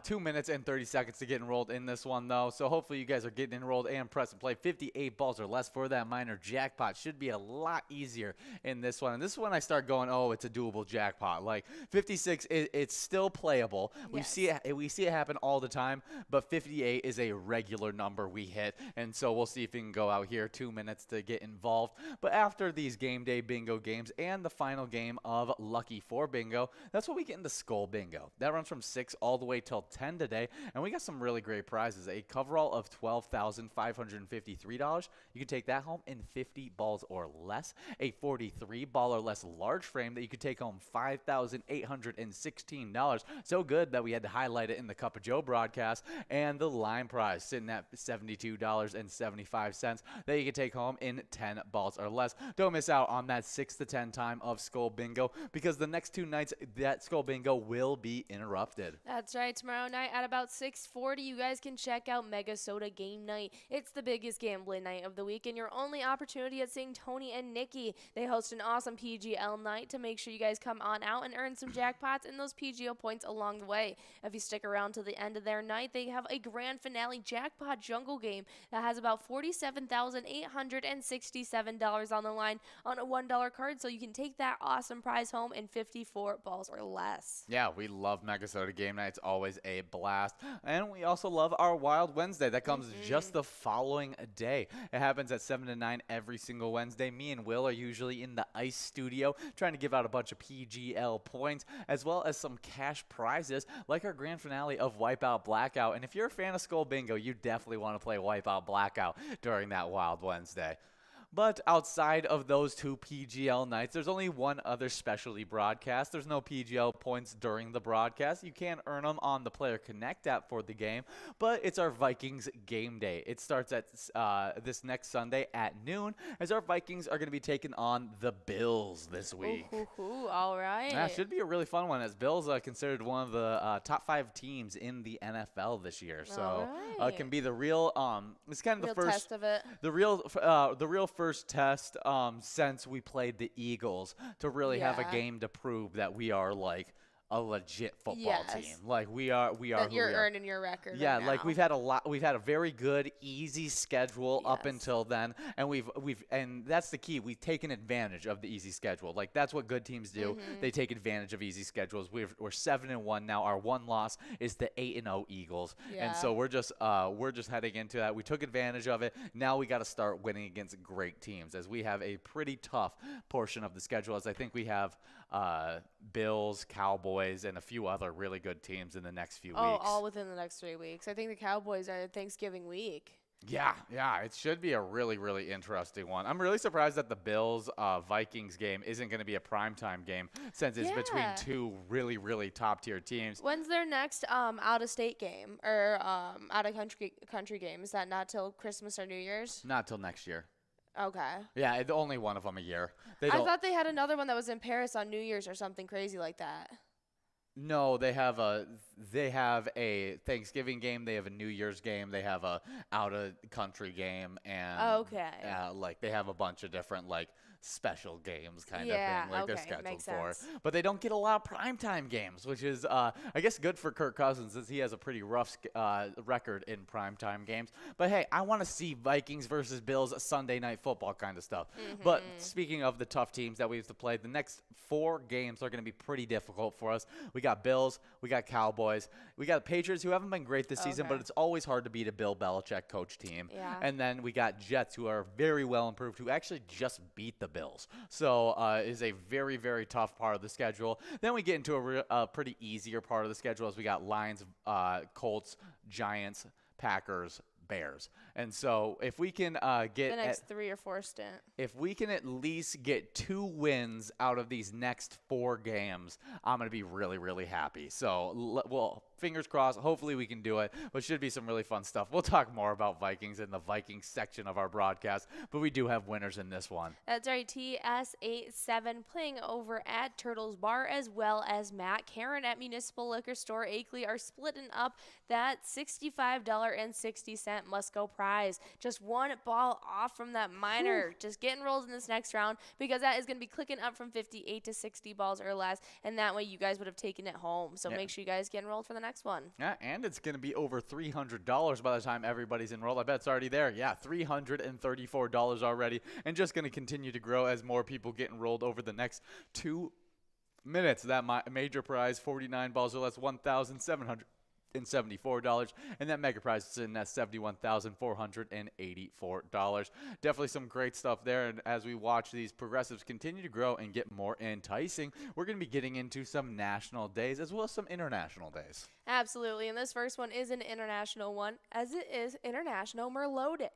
2 minutes and 30 seconds to get enrolled in this one, though. So hopefully you guys are getting enrolled and press and play. 58 balls or less for that minor jackpot. Should be a lot easier in this one. And this is when I start going, oh, it's a doable jackpot. Like 56, it's still playable. Yes. We see it happen all the time, but 58 is a regular number we hit. And so we'll see if we can go out here. 2 minutes to get involved. But after these game day bingo games and the final game of Lucky 4 bingo, that's what we get into Skull Bingo. That runs from 6 all the way till 10 today. And we got some really great prizes. A coverall of $12,553. You can take that home in 50 balls or less. A 43 ball or less large frame that you could take home $5,816. So good that we had to highlight it in the Cup of Joe broadcast. And the line prize sitting at $72.75 that you can take home in 10 balls or less. Don't miss out on that 6 to 10 time of Skull Bingo, because the next 2 nights that Skull Bingo will be interrupted. That's right. Tomorrow night at about 6:40, you guys can check out MegaSota Game Night. It's the biggest gambling night of the week and your only opportunity at seeing Tony and Nikki. They host an awesome PGL night to make sure you guys come on out and earn some jackpots and those PGL points along the way. If you stick around to the end of their night, they have a grand finale jackpot jungle game that has about $47,867 on the line on a $1 card, so you can take that awesome prize home in 54 balls or less. Yeah, we love MegaSota Game Night. It's always a blast. And we also love our Wild Wednesday. That comes just the following day. It happens at 7 to 9 every single Wednesday. Me and Will are usually in the ice studio trying to give out a bunch of PGL points, as well as some cash prizes like our grand finale of Wipeout Blackout. And if you're a fan of Skull Bingo, you definitely want to play Wipeout Blackout during that Wild Wednesday. But outside of those 2 PGL nights, there's only one other specialty broadcast. There's no PGL points during the broadcast. You can earn them on the Player Connect app for the game, but it's our Vikings game day. It starts at this next Sunday at noon, as our Vikings are going to be taking on the Bills this week. All right. Yeah, should be a really fun one, as Bills are considered one of the top 5 teams in the NFL this year. So it can be the real, it's kind of the first test of it. The real first test since we played the Eagles to really have a game to prove that we are like a legit football team. Like we are that you're earning your record. Yeah, right like now. we've had a very good, easy schedule up until then, and and that's the key. We've taken advantage of the easy schedule. Like that's what good teams do. They take advantage of easy schedules. We're 7-1 now. Our one loss is the 8-0 Eagles, and so we're just heading into that. We took advantage of it. Now we got to start winning against great teams, as we have a pretty tough portion of the schedule. As I think we have Bills, Cowboys, and a few other really good teams in the next few weeks. All within the next 3 weeks. I think the Cowboys are Thanksgiving week. Yeah, it should be a really, really interesting one. I'm really surprised that the Bills-Vikings game isn't going to be a primetime game, since it's between 2 really, really top-tier teams. When's their next out-of-state game or out-of-country game? Is that not till Christmas or New Year's? Not till next year. Okay. Yeah, only one of them a year. I thought they had another one that was in Paris on New Year's or something crazy like that. No, they have a Thanksgiving game. They have a New Year's game. They have a out of country game, and like they have a bunch of different like special games kind of thing, like they're scheduled for. But they don't get a lot of primetime games, which is I guess good for Kirk Cousins, since he has a pretty rough record in primetime games. But hey, I want to see Vikings versus Bills Sunday night football kind of stuff. But speaking of the tough teams that we have to play, the next 4 games are going to be pretty difficult for us. We got Bills, we got Cowboys, we got Patriots, who haven't been great this season, but it's always hard to beat a Bill Belichick coach team. And then we got Jets, who are very well improved, who actually just beat the Bills. So is a very, very tough part of the schedule. Then we get into a pretty easier part of the schedule, as we got Lions, Colts, Giants, Packers, Bears. And so if we can get the next 3 or 4 stint, if we can at least get 2 wins out of these next 4 games, I'm going to be really, really happy. So, well, fingers crossed. Hopefully we can do it, but should be some really fun stuff. We'll talk more about Vikings in the Vikings section of our broadcast, but we do have winners in this one. That's right, TS87 playing over at Turtles Bar, as well as Matt Karen at Municipal Liquor Store Akeley are splitting up that $65.60 must-go prize. Just one ball off from that minor. Just get enrolled in this next round, because that is going to be clicking up from 58 to 60 balls or less, and that way you guys would have taken it home. So make sure you guys get enrolled for the next one. Yeah, and it's going to be over $300 by the time everybody's enrolled. I bet it's already there. Yeah, $334 already, and just going to continue to grow as more people get enrolled over the next 2 minutes. That major prize, 49 balls or less, $1,774, and that mega prize is in at $71,484. Definitely some great stuff there, and as we watch these progressives continue to grow and get more enticing, we're going to be getting into some national days as well as some international days. Absolutely, and this first one is an international one, as it is International Merlot Day.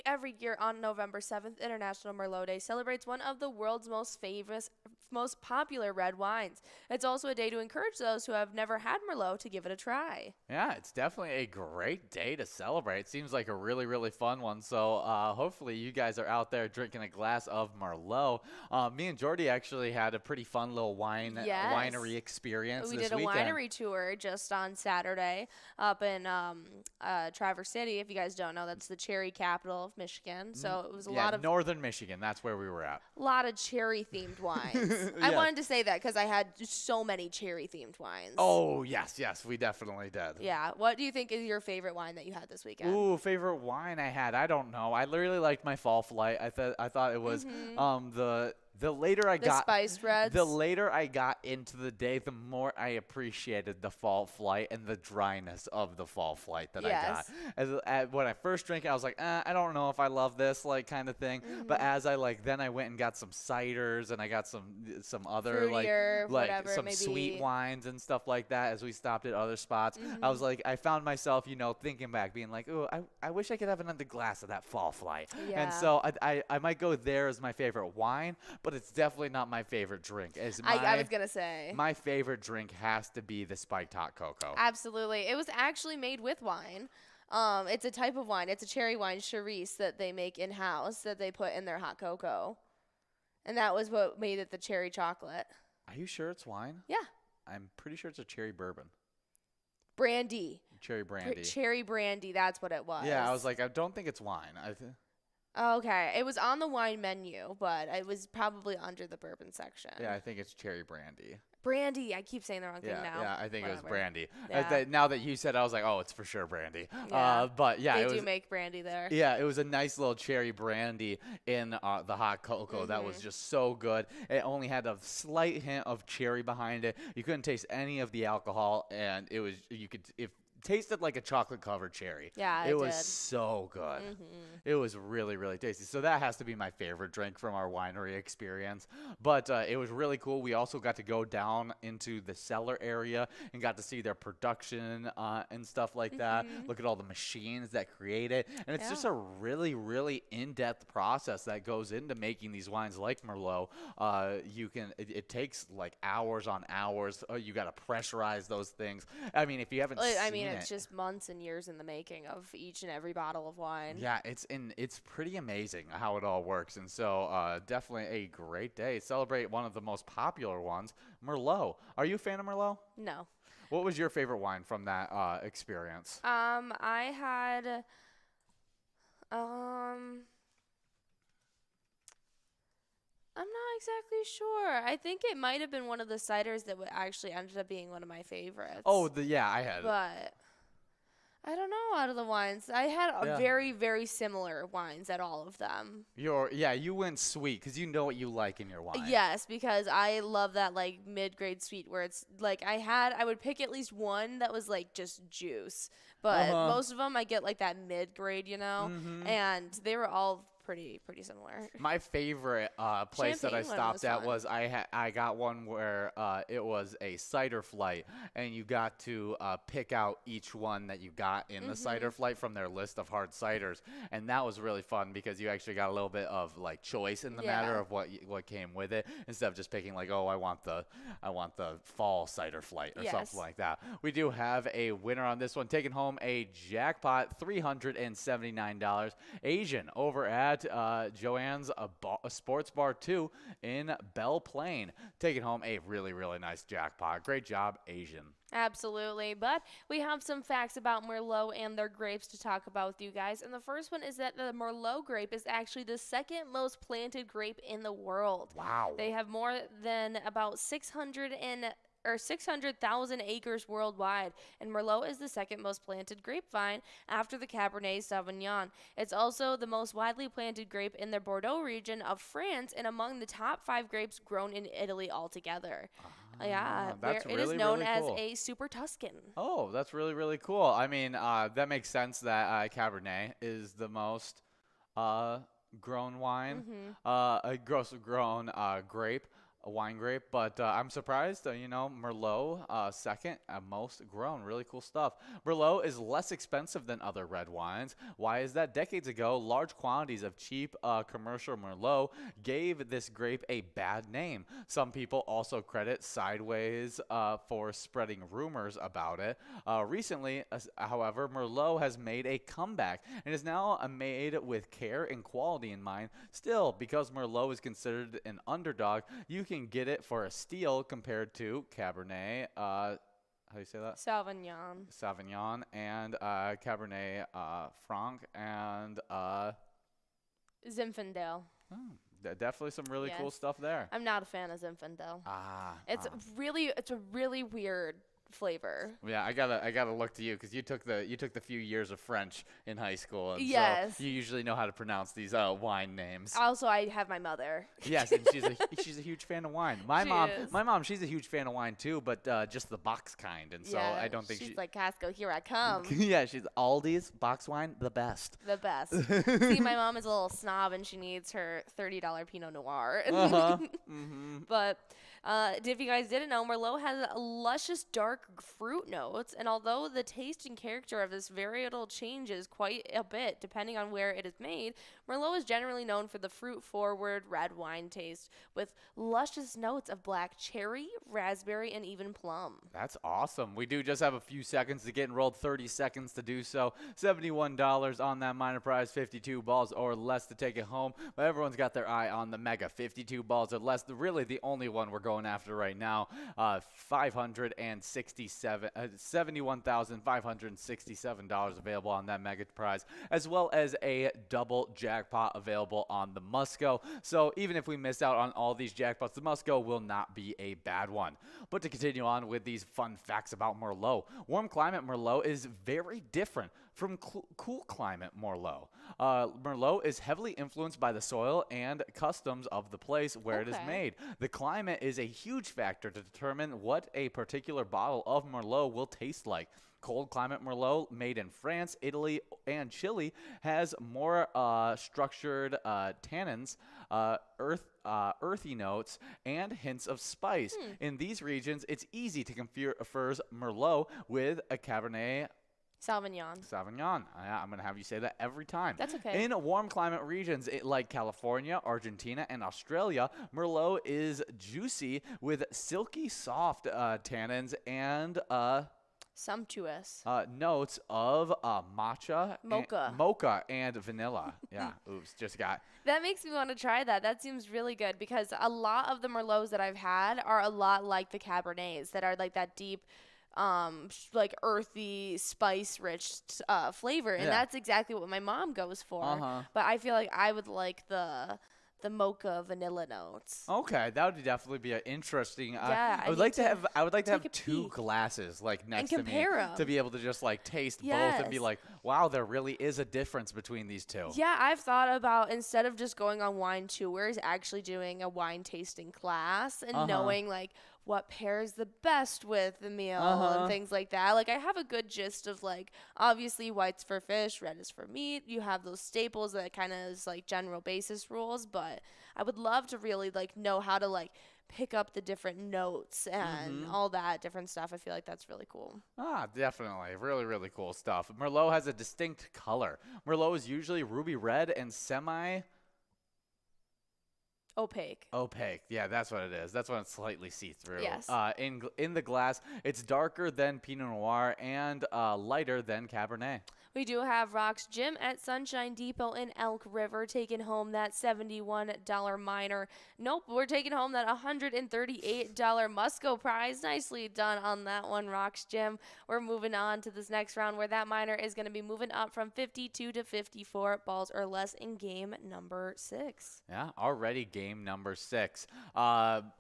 Every year on November 7th, International Merlot Day celebrates one of the world's most famous, most popular red wines. It's also a day to encourage those who have never had Merlot to give it a try. Yeah, it's definitely a great day to celebrate. It seems like a really, really fun one. So hopefully you guys are out there drinking a glass of Merlot. Me and Jordy actually had a pretty fun little winery experience this weekend. We did a winery tour just on Saturday up in Traverse City. If you guys don't know, that's the cherry capital of Michigan. So it was a lot of northern Michigan. That's where we were at. A lot of cherry themed wines. I wanted to say that because I had so many cherry themed wines. Oh yes, we definitely did. Yeah. What do you think is your favorite wine that you had this weekend? Ooh, favorite wine I had. I don't know. I really liked my Fall Flight. I thought it was the later I got spiced reds. The later I got into the day, the more I appreciated the Fall Flight and the dryness of the Fall Flight that I got. When I first drank it, I was like, I don't know if I love this kind of thing. But as I then I went and got some ciders, and I got some other fruitier, some sweet wines and stuff like that. As we stopped at other spots, I was like, I found myself thinking back, being like, oh, I wish I could have another glass of that Fall Flight. Yeah. And so I might go there as my favorite wine. But it's definitely not my favorite drink. I was going to say. My favorite drink has to be the spiked hot cocoa. Absolutely. It was actually made with wine. It's a type of wine. It's a cherry wine, Charisse, that they make in-house that they put in their hot cocoa. And that was what made it the cherry chocolate. Are you sure it's wine? Yeah. I'm pretty sure it's a cherry bourbon. Brandy. Cherry brandy. Cherry brandy, that's what it was. Yeah, I was like, I don't think it's wine. Okay, it was on the wine menu, but it was probably under the bourbon section. Yeah, I think it's cherry brandy. Brandy, I keep saying the wrong thing now. Yeah, I think it was brandy. Yeah. Now that you said it, I was like, oh, it's for sure brandy. Yeah. But yeah, they do make brandy there. Yeah, it was a nice little cherry brandy in the hot cocoa. That was just so good. It only had a slight hint of cherry behind it. You couldn't taste any of the alcohol, and it tasted like a chocolate-covered cherry. Yeah, it was so good. It was really, really tasty. So that has to be my favorite drink from our winery experience. But it was really cool. We also got to go down into the cellar area and got to see their production and stuff like that. Look at all the machines that create it. And it's just a really, really in-depth process that goes into making these wines like Merlot. It takes like hours on hours. You got to pressurize those things. I mean, if you haven't seen it. It's just months and years in the making of each and every bottle of wine. Yeah, it's pretty amazing how it all works. And so definitely a great day. Celebrate one of the most popular ones, Merlot. Are you a fan of Merlot? No. What was your favorite wine from that experience? I had I'm not exactly sure. I think it might have been one of the ciders that actually ended up being one of my favorites. Oh, I had. But I don't know, out of the wines. I had very, very similar wines at all of them. You went sweet because you know what you like in your wine. Yes, because I love that mid-grade sweet where it's I would pick at least one that was just juice. But most of them I get that mid-grade, and they were all pretty similar. My favorite place that I Champagne one was stopped at fun. was I got one where it was a cider flight, and you got to pick out each one that you got in the cider flight from their list of hard ciders, and that was really fun because you actually got a little bit of like choice in the matter of what came with it, instead of just picking like, oh, I want the fall cider flight or something like that. We do have a winner on this one, taking home a jackpot, $379. Asian over at Joanne's a Sports Bar 2 in Belle Plaine, taking home a really, really nice jackpot. Great job, Asian. Absolutely. But we have some facts about Merlot and their grapes to talk about with you guys. And the first one is that the Merlot grape is actually the second most planted grape in the world. Wow. They have more than about 600,000 acres worldwide, and Merlot is the second most planted grapevine after the Cabernet Sauvignon. It's also the most widely planted grape in the Bordeaux region of France and among the top 5 grapes grown in Italy altogether. That's it is really, known really as cool. a Super Tuscan. Oh, that's really, really cool. I mean, that makes sense that Cabernet is the most grown wine, grown grape. A wine grape, but I'm surprised, Merlot, second most grown. Really cool stuff. Merlot is less expensive than other red wines. Why is that? Decades ago, large quantities of cheap commercial Merlot gave this grape a bad name. Some people also credit Sideways for spreading rumors about it. Recently, however, Merlot has made a comeback and is now made with care and quality in mind. Still, because Merlot is considered an underdog, you can get it for a steal compared to Cabernet, how do you say that? Sauvignon and Cabernet Franc and Zinfandel. Definitely some really cool stuff there. I'm not a fan of Zinfandel. It's a really weird flavor. Yeah, I gotta look to you because you took the few years of French in high school, and yes, so you usually know how to pronounce these wine names. Also, I have my mother. Yes, and she's a huge fan of wine. My mom, she's a huge fan of wine too, but just the box kind, and so I don't think she's like Costco. Here I come. Yeah, she's Aldi's box wine, the best. The best. See, my mom is a little snob, and she needs her $30 Pinot Noir. But if you guys didn't know, Merlot has luscious dark fruit notes, and although the taste and character of this varietal changes quite a bit depending on where it is made, Merlot is generally known for the fruit-forward red wine taste with luscious notes of black cherry, raspberry, and even plum. That's awesome. We do just have a few seconds to get enrolled, 30 seconds to do so. $71 on that minor prize, 52 balls or less to take it home. But everyone's got their eye on the mega, 52 balls or less. Really the only one we're going after right now. $71,567 available on that mega prize, as well as a double jackpot available on the Musco. So even if we miss out on all these jackpots, the Musco will not be a bad one. But to continue on with these fun facts about Merlot, warm climate Merlot is very different from cool climate Merlot. Merlot is heavily influenced by the soil and customs of the place where it is made. The climate is a huge factor to determine what a particular bottle of Merlot will taste like. Cold climate Merlot made in France, Italy, and Chile has more structured tannins, earthy notes, and hints of spice. In these regions, it's easy to confuse Merlot with a Cabernet Sauvignon. I'm going to have you say that every time. That's okay. In warm climate regions like California, Argentina, and Australia, Merlot is juicy with silky soft tannins and sumptuous notes of mocha, mocha, and vanilla. Yeah, oops, just got. That makes me want to try that. That seems really good because a lot of the Merlots that I've had are a lot like the Cabernets that are like that deep, like earthy, spice-rich flavor, and that's exactly what my mom goes for. But I feel like I would like the mocha vanilla notes. Okay, that would definitely be an interesting. Yeah, I would like to have two glasses like next to me to be able to just like taste both and be like, wow, there really is a difference between these two. Yeah, I've thought about instead of just going on wine tours, actually doing a wine tasting class and knowing like what pairs the best with the meal and things like that. Like, I have a good gist of, like, obviously white's for fish, red is for meat. You have those staples that kind of is, like, general basis rules, but I would love to really, like, know how to, like, pick up the different notes and all that different stuff. I feel like that's really cool. Ah, definitely. Really, really cool stuff. Merlot has a distinct color. Merlot is usually ruby red and semi... Opaque. Yeah, that's what it is. That's when it's slightly see-through. Yes. In the glass, it's darker than Pinot Noir and lighter than Cabernet. We do have Rock's Gym at Sunshine Depot in Elk River taking home that $71 minor. Nope, we're taking home that $138 Musco prize. Nicely done on that one, Rock's Gym. We're moving on to this next round where that minor is going to be moving up from 52 to 54 balls or less in game number 6. Yeah, already game number 6. Some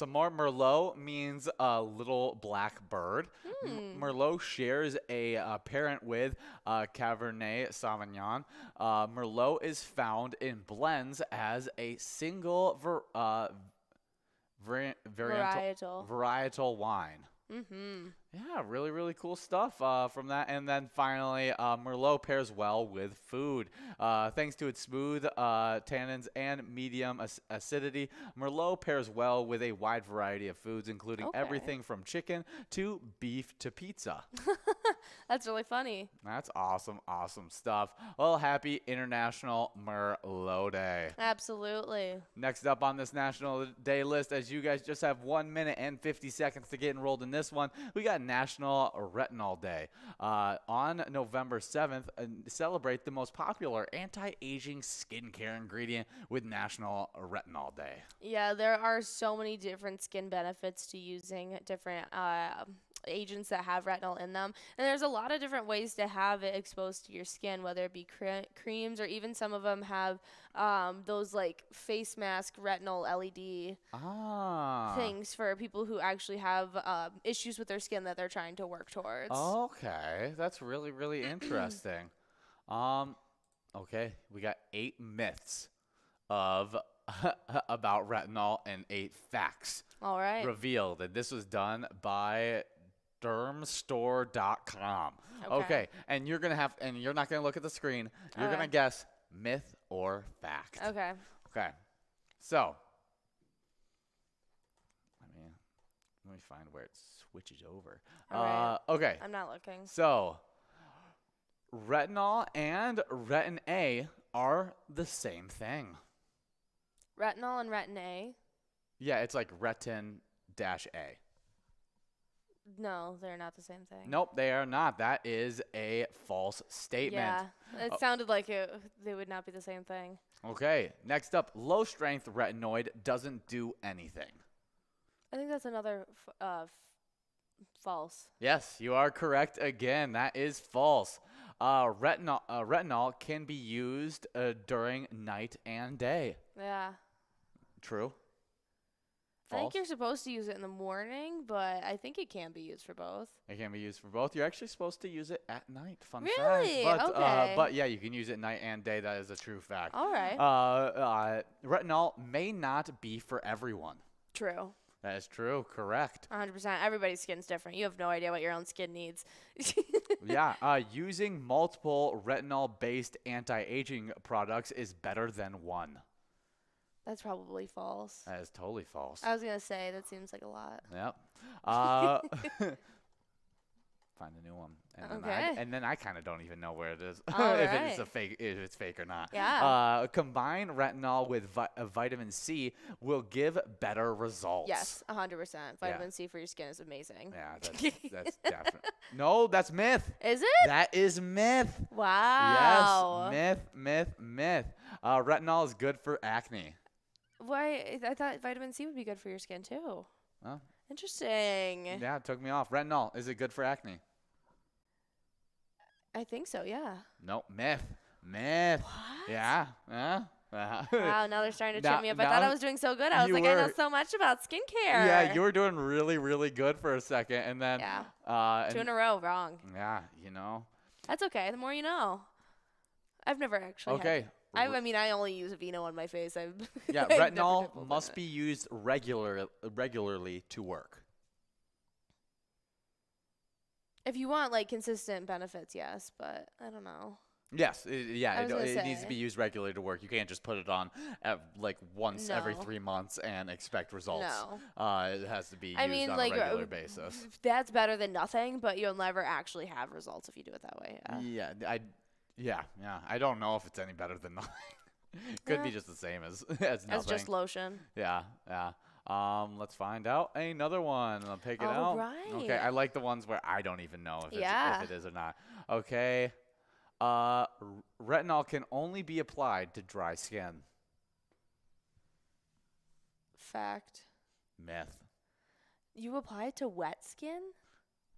more Merlot means a little black bird. Merlot shares a parent with Cabernet Sauvignon. Merlot is found in blends as a single varietal wine. Yeah, really, really cool stuff from that. And then finally, Merlot pairs well with food. Thanks to its smooth tannins and medium acidity, Merlot pairs well with a wide variety of foods, including everything from chicken to beef to pizza. That's really funny. That's awesome, awesome stuff. Well, happy International Merlot Day. Absolutely. Next up on this National Day list, as you guys just have 1 minute and 50 seconds to get enrolled in this one, we got National Retinol Day. On November 7th, celebrate the most popular anti-aging skincare ingredient with National Retinol Day. Yeah, there are so many different skin benefits to using different agents that have retinol in them, and there's a lot of different ways to have it exposed to your skin, whether it be creams or even some of them have those like face mask retinol LED things for people who actually have issues with their skin that they're trying to work towards. Okay, that's really, really interesting. Okay, we got 8 myths of about retinol and 8 facts all right revealed, and this was done by dermstore.com. Okay, and you're not gonna look at the screen. You're gonna guess myth or fact. Okay. So let me find where it switches over. All right. Okay. I'm not looking. So retinol and retin A are the same thing. Retinol and retin A? Yeah, it's like retin-A. No, they're not the same thing. Nope, they are not. That is a false statement. Yeah, it sounded like they would not be the same thing. Okay, next up, low-strength retinoid doesn't do anything. I think that's another false. Yes, you are correct again. That is false. Retinol can be used during night and day. Yeah. True. I think you're supposed to use it in the morning, but I think it can be used for both. It can be used for both. You're actually supposed to use it at night. Fun really? fact. But, okay. But yeah, you can use it night and day. That is a true fact. All right. Retinol may not be for everyone. True. That is true. Correct. 100%. Everybody's skin's different. You have no idea what your own skin needs. Yeah. Using multiple retinol-based anti-aging products is better than one. That's probably false. That is totally false. I was going to say, that seems like a lot. Yep. Find a new one. And then I kind of don't even know where it is. If it's fake or not. Yeah. Combine retinol with vitamin C will give better results. Yes, 100%. Vitamin C for your skin is amazing. Yeah, that's definitely. No, that's myth. Is it? That is myth. Wow. Yes, myth. Retinol is good for acne. Why? I thought vitamin C would be good for your skin too. Huh? Interesting. Yeah, it took me off. Retinol, is it good for acne? I think so, yeah. No, myth. What? Yeah. Wow, now they're starting to trip me up. I thought I was doing so good. I was like, I know so much about skincare. Yeah, you were doing really, really good for a second. And then. Yeah. 2 in a row, wrong. Yeah, you know. That's okay. The more you know. I've never actually. Okay. I mean, I only use Aveeno on my face. Yeah, retinol must be used regularly to work. If you want like consistent benefits, yes, but I don't know. Yes, it needs to say. be used regularly to work. You can't just put it on like once every 3 months and expect results. No. It has to be used on a regular basis. That's better than nothing, but you'll never actually have results if you do it that way. Yeah. I don't know if it's any better than nothing. Could be just the same as nothing. As just lotion. Yeah. Let's find out another one. I'll pick it out. Right. Okay, I like the ones where I don't even know if it is or not. Okay. Retinol can only be applied to dry skin. Fact. Myth. You apply it to wet skin?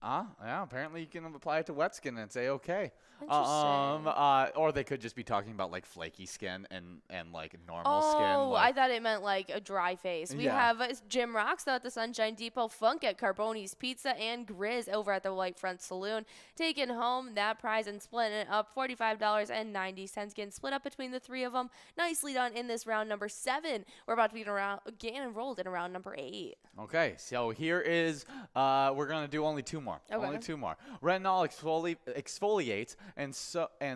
Yeah, apparently you can apply it to wet skin and say okay. Interesting. Or they could just be talking about like flaky skin and like normal skin. Oh, I thought it meant like a dry face. We have Jim Roxo at the Sunshine Depot, Funk at Carboni's Pizza, and Grizz over at the Whitefront Saloon, taking home that prize and splitting it up, $45.90, getting split up between the three of them. Nicely done in this round number 7. We're about to be getting enrolled in round number 8. Okay, so here is, we're going to do only 2 more. Okay. Only 2 more. Retinol exfoliates and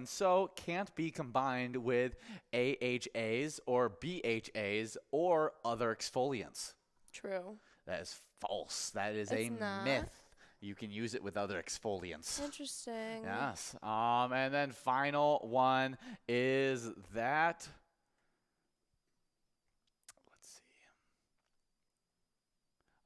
so can't be combined with AHAs or BHAs or other exfoliants. True. That is false. That is It's a not. myth. You can use it with other exfoliants. Interesting. Yes. And then final one is that.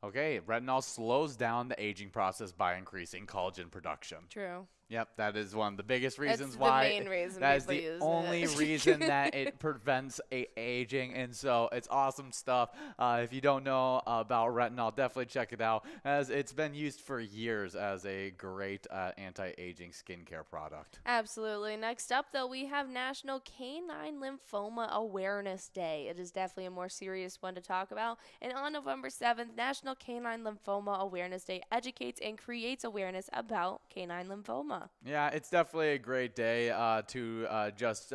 Okay, retinol slows down the aging process by increasing collagen production. True. Yep, that is one of the biggest reasons That's why. the main reason that is people the use only it. reason that it prevents aging, and so it's awesome stuff. If you don't know about retinol, definitely check it out, as it's been used for years as a great anti-aging skincare product. Absolutely. Next up, though, we have National Canine Lymphoma Awareness Day. It is definitely a more serious one to talk about. And on November 7th, National Canine Lymphoma Awareness Day educates and creates awareness about canine lymphoma. Yeah, it's definitely a great day to just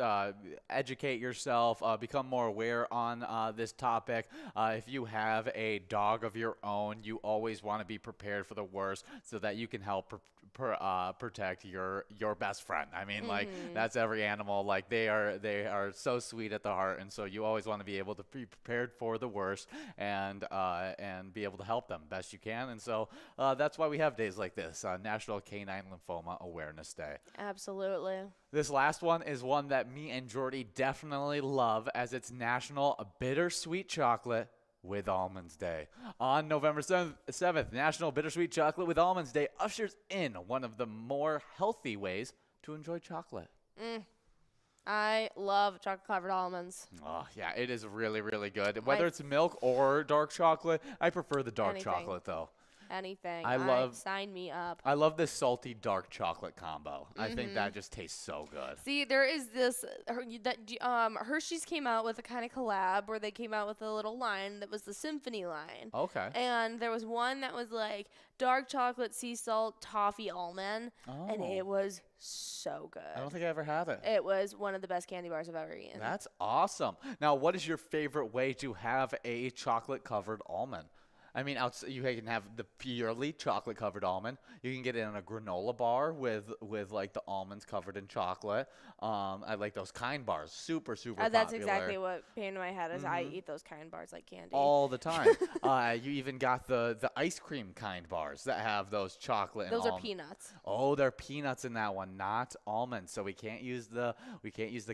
educate yourself, become more aware on this topic. If you have a dog of your own, you always want to be prepared for the worst so that you can help protect your best friend. I mean, like, that's every animal. Like, they are so sweet at the heart, and so you always want to be able to be prepared for the worst and be able to help them best you can. And so that's why we have days like this, National Canine Lymphoma Awareness Day. Absolutely. This last one is one that me and Jordy definitely love, as it's National Bittersweet Chocolate with Almonds Day. On November 7th, National Bittersweet Chocolate with Almonds Day ushers in one of the more healthy ways to enjoy chocolate. I love chocolate-covered almonds. Oh, yeah, it is really, really good. Whether it's milk or dark chocolate, I prefer the dark chocolate, though. Anything. Sign me up. I love this salty dark chocolate combo. I think that just tastes so good. See, there is this Hershey's came out with a kind of collab where they came out with a little line that was the symphony line. Okay. And there was one that was like dark chocolate sea salt toffee almond, and it was so good. I don't think I ever had it. It was one of the best candy bars I've ever eaten. That's awesome. Now, what is your favorite way to have a chocolate covered almond? I mean, you can have the purely chocolate-covered almond. You can get it in a granola bar with like the almonds covered in chocolate. I like those Kind bars, super popular. That's exactly what came into my head. Is I eat those Kind bars like candy all the time. You even got the ice cream Kind bars that have those chocolate. Those and are peanuts. Oh, they're peanuts in that one, not almonds. So we can't use the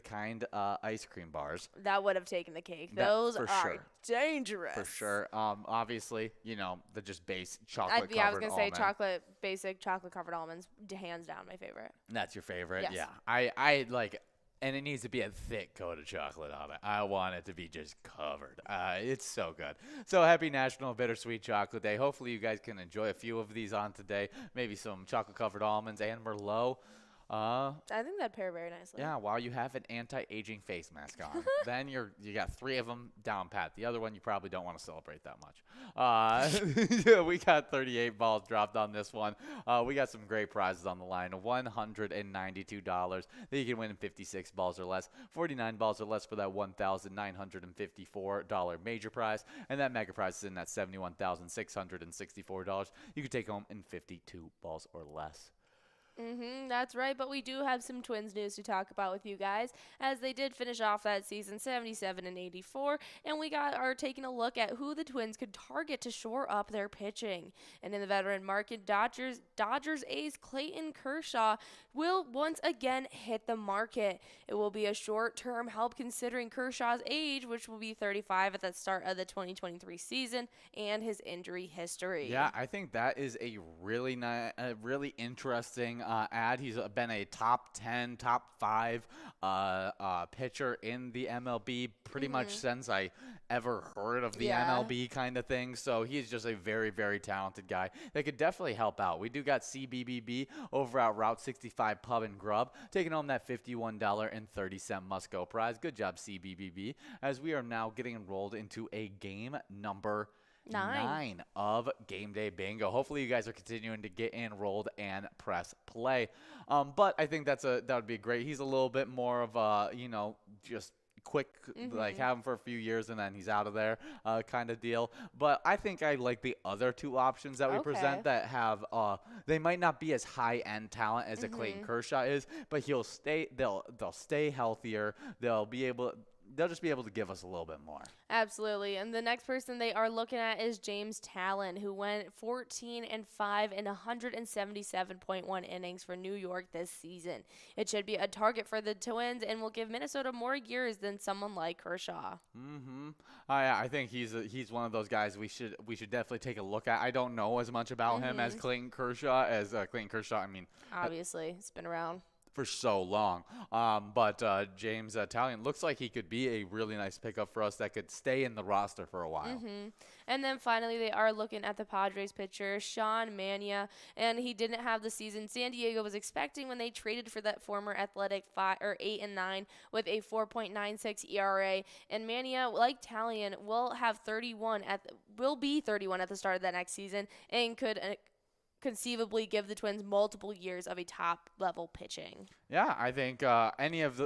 Kind ice cream bars. That would have taken the cake. Those are dangerous. For sure. Obviously, the just base chocolate covered I was gonna say basic chocolate covered almonds, hands down my favorite. That's your favorite? Yes. Yeah. I like, and it needs to be a thick coat of chocolate on it. I want it to be just covered. It's so good. So happy National Bittersweet Chocolate Day. Hopefully you guys can enjoy a few of these on today. Maybe some chocolate covered almonds and Merlot. I think that'd pair very nicely. Yeah, while you have an anti-aging face mask on, then you got 3 of them down pat. The other one you probably don't want to celebrate that much. We got 38 balls dropped on this one. We got some great prizes on the line. $192 that you can win in 56 balls or less. 49 balls or less for that $1,954 major prize, and that mega prize is in that $71,664. You can take home in 52 balls or less. That's right, but we do have some Twins news to talk about with you guys, as they did finish off that season 77-84, and we are taking a look at who the Twins could target to shore up their pitching. And in the veteran market, Dodgers ace Clayton Kershaw will once again hit the market. It will be a short-term help considering Kershaw's age, which will be 35 at the start of the 2023 season, and his injury history. Yeah, I think that is a really really interesting ad. He's been a top 10, top 5 pitcher in the MLB pretty much since I ever heard of the MLB kind of thing. So he's just a very, very talented guy that could definitely help out. We do got CBBB over at Route 65 Pub and Grub taking home that $51.30 must-go prize. Good job, CBBB, as we are now getting enrolled into a game number 9 of Game Day Bingo. Hopefully you guys are continuing to get enrolled and press play. But I think that would be great. He's a little bit more of a, just quick, like have him for a few years and then he's out of there kind of deal. But I think I like the other 2 options that we present that have they might not be as high-end talent as a Clayton Kershaw is, but they'll stay healthier. They'll just be able to give us a little bit more. Absolutely. And the next person they are looking at is James Talon, who went 14-5 in 177.1 innings for New York this season. It should be a target for the Twins and will give Minnesota more years than someone like Kershaw. I think he's one of those guys we should definitely take a look at. I don't know as much about him as Clayton Kershaw. I mean, obviously, it's been around for so long. But James Talon looks like he could be a really nice pickup for us that could stay in the roster for a while. And then finally, they are looking at the Padres pitcher, Sean Mania, and he didn't have the season San Diego was expecting when they traded for that former Athletic 8-9 with a 4.96 ERA. And Mania, like Talon, will be 31 at the start of that next season and could conceivably give the Twins multiple years of a top-level pitching. Yeah, I think any of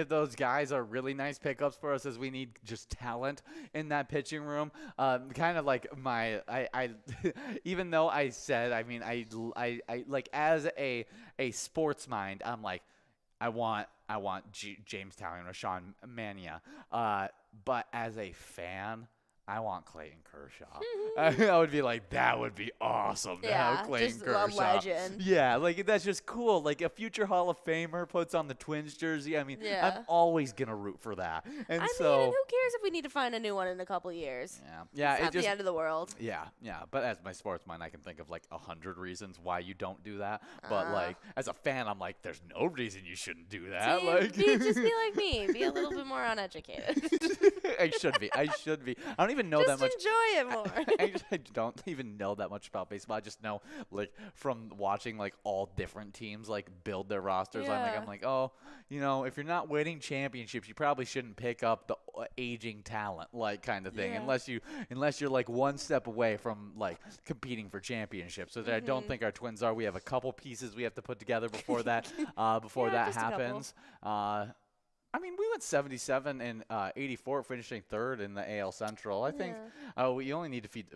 those guys are really nice pickups for us, as we need just talent in that pitching room. Kind of like even though I said, I mean, I like as a sports mind, I'm like, I want James Talon or Sean Mania, but as a fan, I want Clayton Kershaw. I would be like, that would be awesome to have Clayton Kershaw. A legend. Yeah, like that's just cool. Like a future Hall of Famer puts on the Twins jersey. I mean, I'm always gonna root for that. And I mean, who cares if we need to find a new one in a couple years? Yeah. It's not the end of the world. Yeah. But as my sports mind, I can think of like 100 reasons why you don't do that. But like as a fan, I'm like, there's no reason you shouldn't do that. Just be like me. Be a little bit more uneducated. I should be. I don't even know that much. Just enjoy it more. I don't even know that much about baseball. I just know, like, from watching, like, all different teams, like, build their rosters. I'm like, oh, if you're not winning championships, you probably shouldn't pick up the aging talent, like, kind of thing, unless you're, like, one step away from, like, competing for championships. So I don't think our Twins are. We have a couple pieces we have to put together before that happens. I mean, we went 77 and 84, finishing 3rd in the AL Central. I think we only need to feed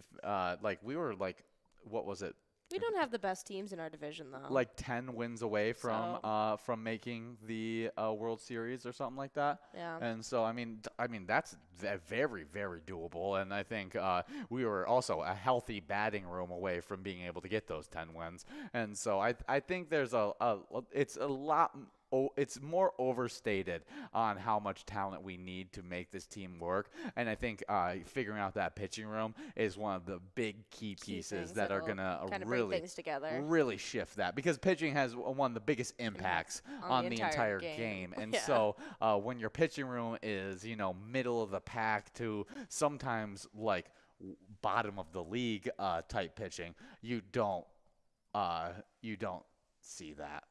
we were like, what was it? We don't have the best teams in our division, though. Like 10 wins away from making the World Series or something like that. Yeah. And so I mean that's very, very doable. And I think we were also a healthy batting room away from being able to get those 10 wins. And so I think there's it's more overstated on how much talent we need to make this team work. And I think figuring out that pitching room is one of the big key pieces that are going to really shift that, because pitching has one of the biggest impacts on the entire game. And so when your pitching room is, middle of the pack to sometimes like bottom of the league type pitching, you don't see that.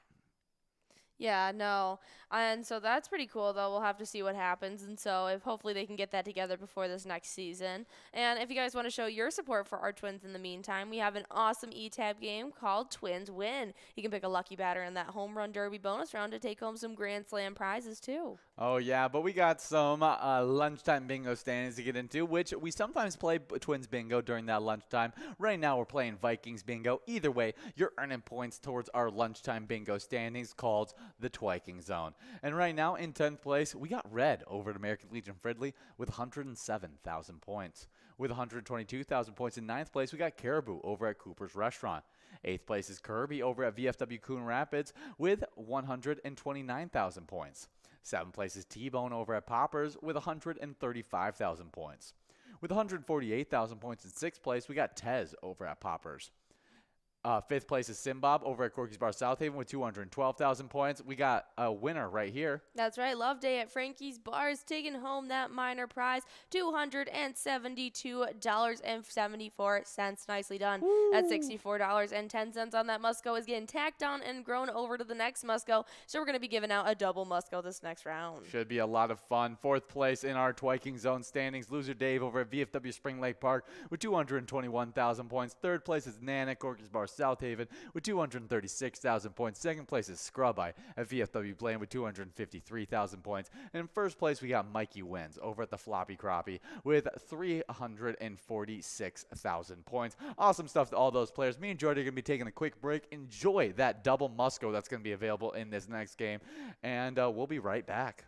Yeah, no. And so that's pretty cool, though. We'll have to see what happens. And so if hopefully they can get that together before this next season. And if you guys want to show your support for our Twins in the meantime, we have an awesome e-tab game called Twins Win. You can pick a lucky batter in that home run derby bonus round to take home some Grand Slam prizes, too. Oh, yeah, but we got some lunchtime bingo standings to get into, which we sometimes play Twins bingo during that lunchtime. Right now, we're playing Vikings bingo. Either way, you're earning points towards our lunchtime bingo standings called the Twiking Zone. And right now, in 10th place, we got Red over at American Legion Fridley with 107,000 points. With 122,000 points in 9th place, we got Caribou over at Cooper's Restaurant. 8th place is Kirby over at VFW Coon Rapids with 129,000 points. 7th place is T-Bone over at Poppers with 135,000 points. With 148,000 points in 6th place, we got Tez over at Poppers. 5th place is Simbob over at Corky's Bar Southaven with 212,000 points. We got a winner right here. That's right. Love Day at Frankie's Bars taking home that minor prize, $272.74. Nicely done. Woo. That's $64.10 on that Musco is getting tacked on and grown over to the next Musco. So we're going to be giving out a double Musco this next round. Should be a lot of fun. 4th place in our Twiking Zone standings, Loser Dave over at VFW Spring Lake Park with 221,000 points. 3rd place is Nan at Corky's Bar Southaven with 236,000 points. 2nd place is Scrub Eye at VFW Blaine with 253,000 points. And in 1st place, we got Mikey Wins over at the Floppy Crappie with 346,000 points. Awesome stuff to all those players. Me and Jordy are going to be taking a quick break. Enjoy that double Musco that's going to be available in this next game. And we'll be right back.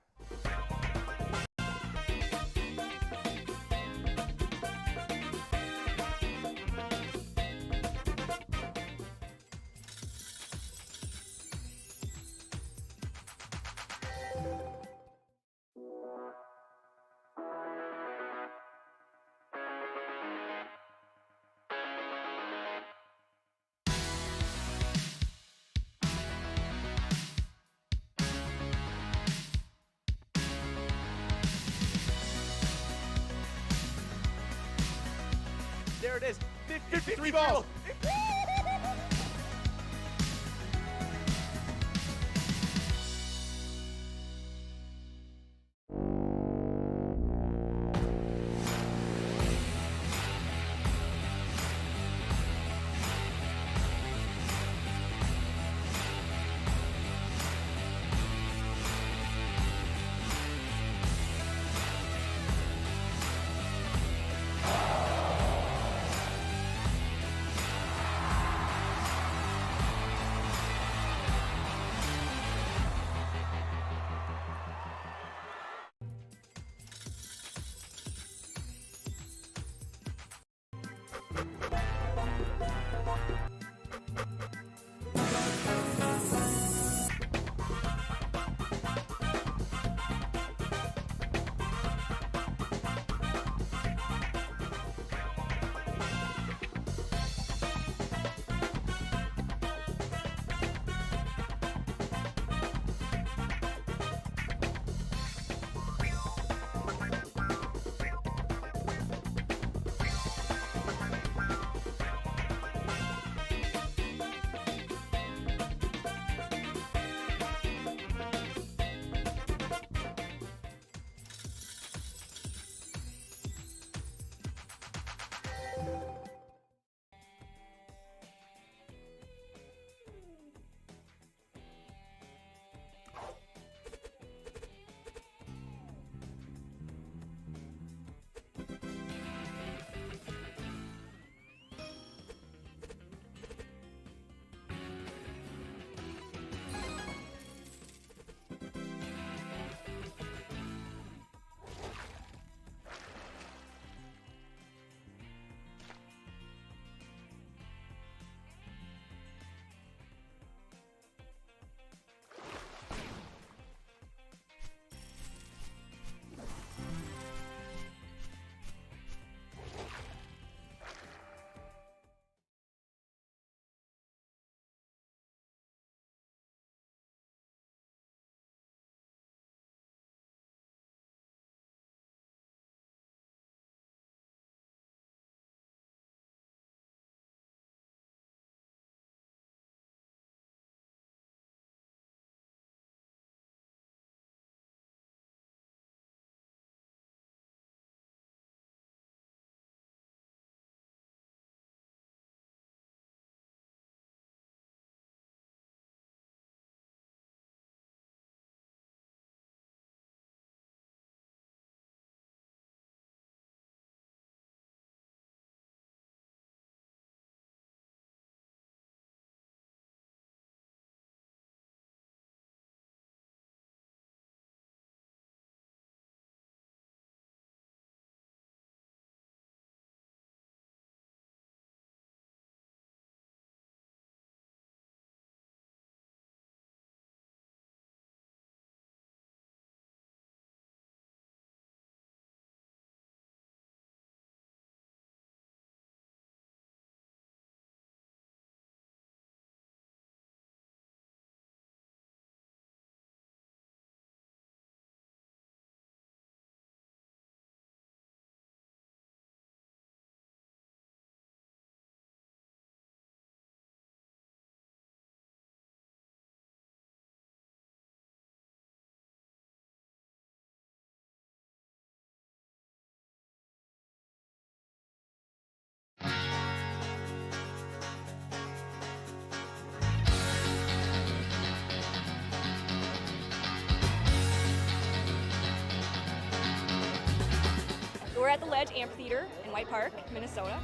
There it is. 53 balls. We're at the Ledge Amphitheater in White Park, Minnesota.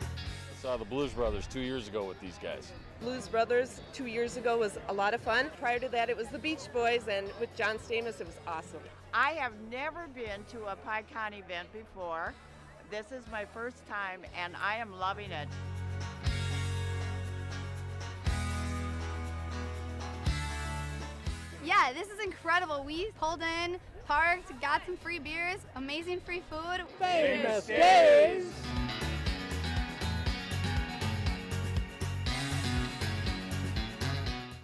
I saw the Blues Brothers 2 years ago with these guys. Blues Brothers 2 years ago was a lot of fun. Prior to that, it was the Beach Boys, and with John Stamos, it was awesome. I have never been to a PyCon event before. This is my first time, and I am loving it. Yeah, this is incredible. We pulled in, parked, got some free beers, amazing free food. Famous days!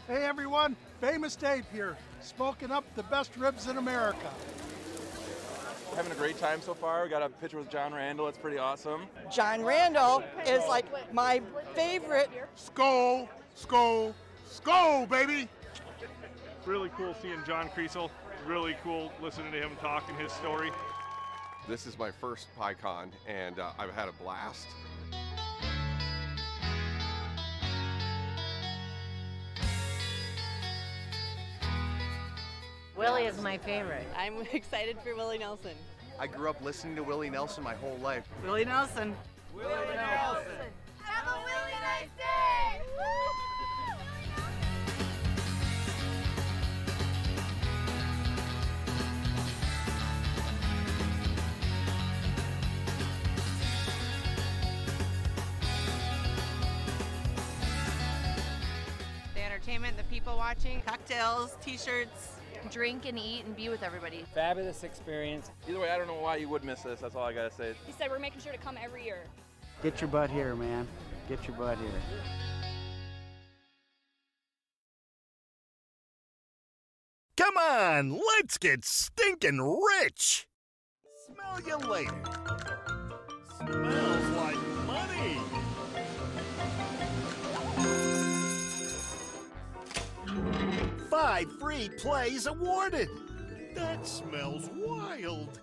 Hey everyone, Famous Dave here, smoking up the best ribs in America. Having a great time so far. We got a picture with John Randall. It's pretty awesome. John Randall is like my favorite. Skull, skull, skull, baby! Really cool seeing John Creasel. Really cool listening to him talk and his story. This is my first PyCon, and I've had a blast. Willie is my favorite. I'm excited for Willie Nelson. I grew up listening to Willie Nelson my whole life. Willie Nelson. Willie Nelson. Have a really nice day! The entertainment, the people watching, cocktails, t-shirts, drink and eat and be with everybody. Fabulous experience. Either way, I don't know why you would miss this. That's all I gotta say. He said we're making sure to come every year. Get your butt here, man. Get your butt here. Come on, let's get stinking rich! Smell you later. Smells like money! Five free plays awarded! That smells wild!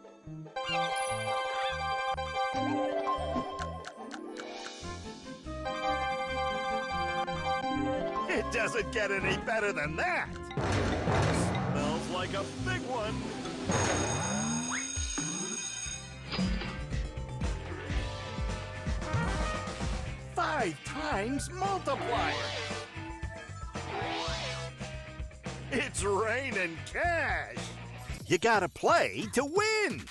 It doesn't get any better than that! Smells like a big one! Five times multiplier! It's raining cash! You gotta play to win!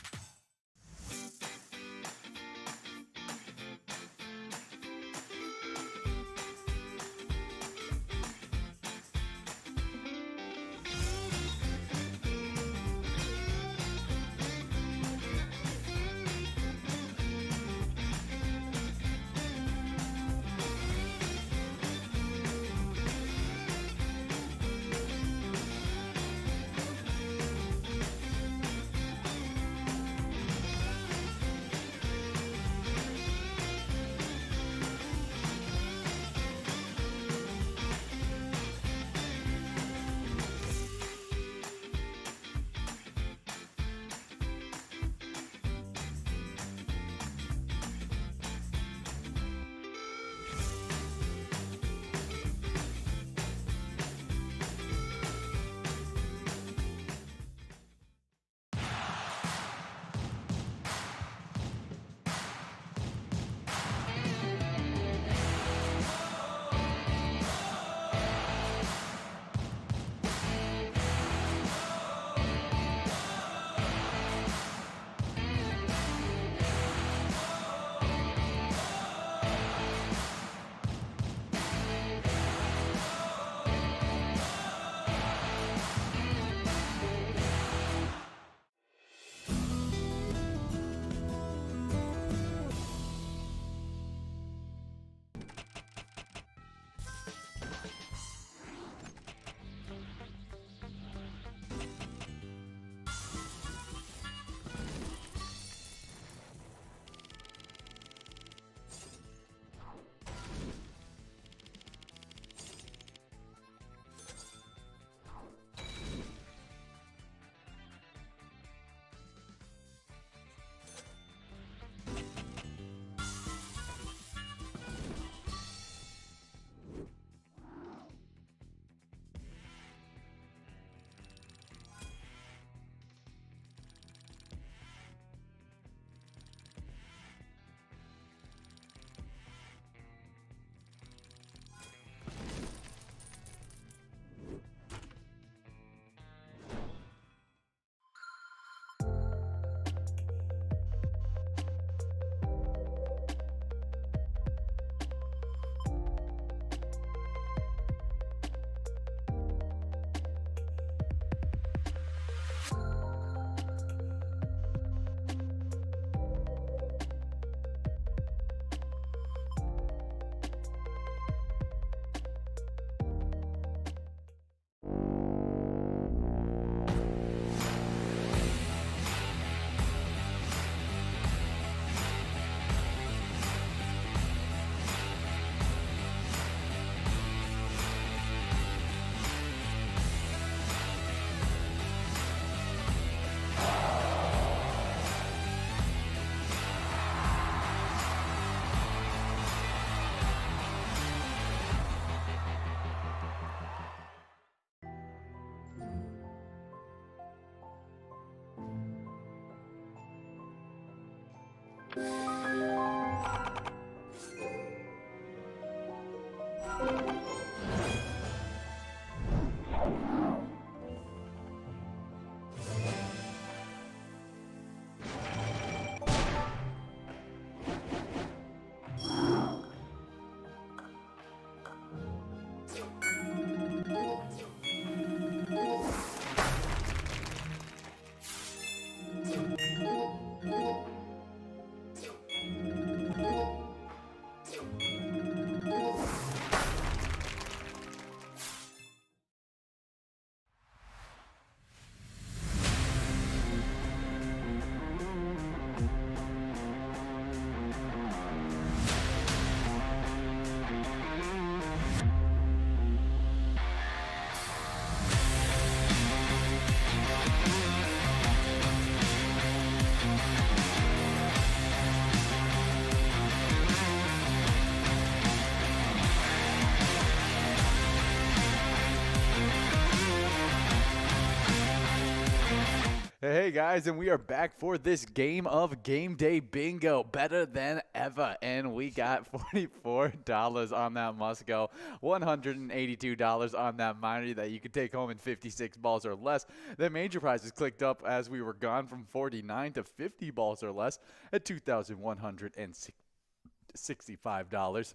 Hey guys, and we are back for this game of Game Day Bingo, better than ever, and we got $44 on that must-go, $182 on that minor that you could take home in 56 balls or less. The major prizes clicked up as we were gone from 49 to 50 balls or less at $2,165.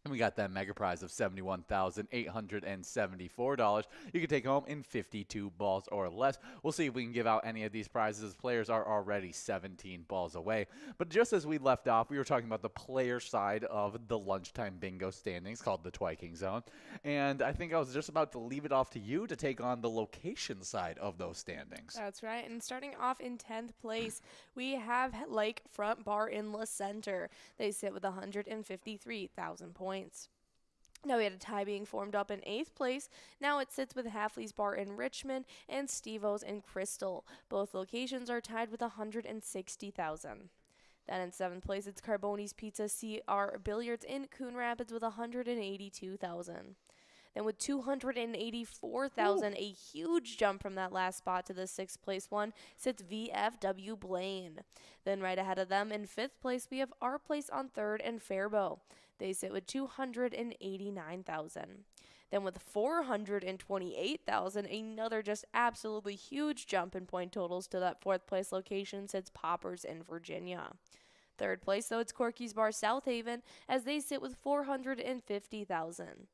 And we got that mega prize of $71,874. You can take home in 52 balls or less. We'll see if we can give out any of these prizes as players are already 17 balls away. But just as we left off, we were talking about the player side of the lunchtime bingo standings called the Twiking Zone. And I think I was just about to leave it off to you to take on the location side of those standings. That's right. And starting off in 10th place, we have Lake Front Bar in La Center. They sit with 153,000 points. Now we had a tie being formed up in 8th place. Now it sits with Halfley's Bar in Richmond and Steve-O's in Crystal. Both locations are tied with 160,000. Then in 7th place, it's Carboni's Pizza CR Billiards in Coon Rapids with 182,000. Then with 284,000, a huge jump from that last spot to the 6th place one, sits VFW Blaine. Then right ahead of them in 5th place, we have Our Place on 3rd and Faribault. They sit with 289,000. Then with 428,000, another just absolutely huge jump in point totals to that 4th place location sits Poppers in Virginia. 3rd place, though, it's Corky's Bar South Haven, as they sit with 450,000.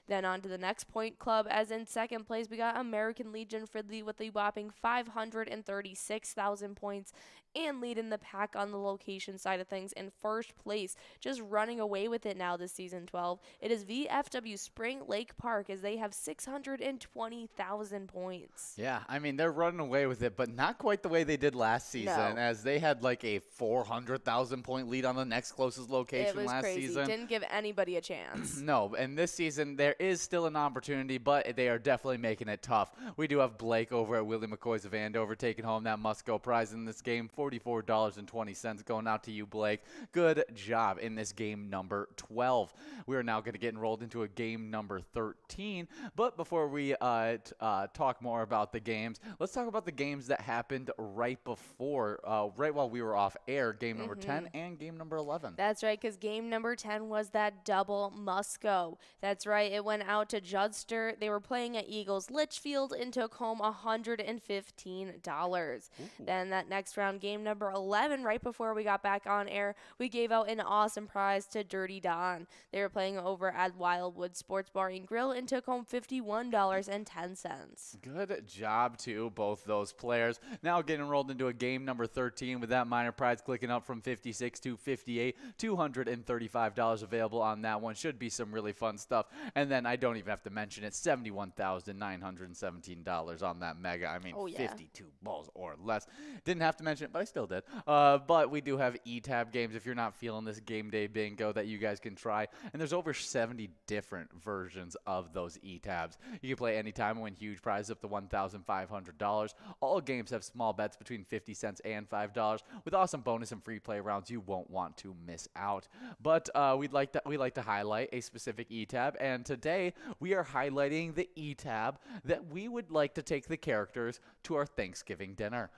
Then on to the next point club, as in 2nd place, we got American Legion Fridley with a whopping 536,000 points and leading the pack on the location side of things in 1st place, just running away with it now this season 12. It is VFW Spring Lake Park, as they have 620,000 points. Yeah, I mean, they're running away with it, but not quite the way they did last season, as they had like a 400,000 point lead on the next closest location last crazy. season. Didn't give anybody a chance. No, and this season there is still an opportunity, but they are definitely making it tough. We do have Blake over at Willie McCoy's of Andover taking home that must-go prize in this game, $44.20 going out to you, Blake. Good job in this game number 12. We are now going to get enrolled into a game number 13, but before we talk more about the games, let's talk about the games that happened right before, right while we were off air, game number 10 and game number 11. That's right, because game number 10 was that double must-go. That's right, it went out to Judster. They were playing at Eagles Litchfield and took home $115. Then that next round, game number 11, right before we got back on air, we gave out an awesome prize to Dirty Don. They were playing over at Wildwood Sports Bar and Grill and took home $51.10. Good job to both those players. Now getting enrolled into a game number 13 with that minor prize clicking up from 56 to 58, $235 available on that one. Should be some really fun stuff. And then I don't even have to mention it, $71,917 on that mega. I mean, 52 balls or less. Didn't have to mention it, but I still did. But we do have E-Tab games if you're not feeling this game day bingo that you guys can try. And there's over 70 different versions of those E-Tabs. You can play anytime and win huge prizes up to $1,500. All games have small bets between 50 cents and $5 with awesome bonus and free play rounds you won't want to miss out. But we like to highlight a specific E-Tab, and today we are highlighting the E-Tab that we would like to take the characters to our Thanksgiving dinner.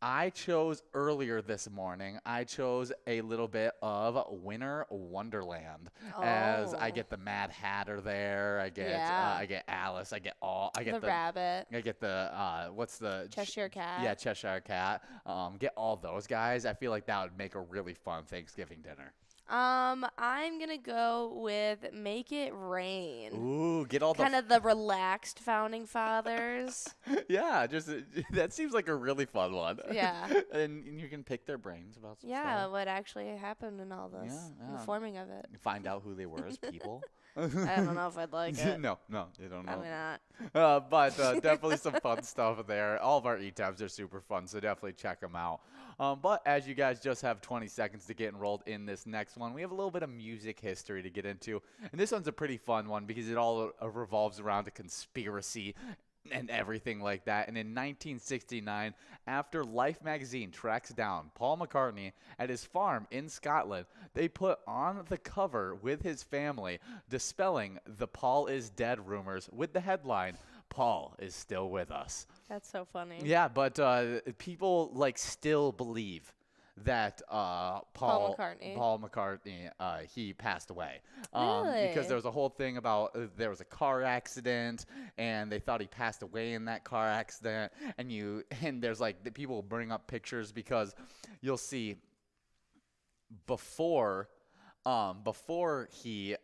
I chose earlier this morning, I chose a little bit of Winter Wonderland as I get the Mad Hatter there. I get Alice. I get the rabbit. I get the what's the Cheshire Cat. Yeah, Cheshire Cat. Get all those guys. I feel like that would make a really fun Thanksgiving dinner. I'm gonna go with Make It Rain. Ooh, get all kind of the relaxed founding fathers. Yeah, just that seems like a really fun one. Yeah, and you can pick their brains about some stuff. What actually happened in all this, in the forming of it. Find out who they were as people. I don't know if I'd like it. No, you don't know. Probably not. But definitely some fun stuff there. All of our e-tabs are super fun, so definitely check them out. But as you guys just have 20 seconds to get enrolled in this next one, we have a little bit of music history to get into. And this one's a pretty fun one because it all revolves around a conspiracy and everything like that. And in 1969, after Life magazine tracks down Paul McCartney at his farm in Scotland, they put on the cover with his family, dispelling the Paul is dead rumors with the headline, Paul is still with us. That's so funny. Yeah, but people still believe that Paul McCartney, he passed away. Really? Because there was a whole thing about there was a car accident, and they thought he passed away in that car accident. And there's the people bring up pictures because you'll see before he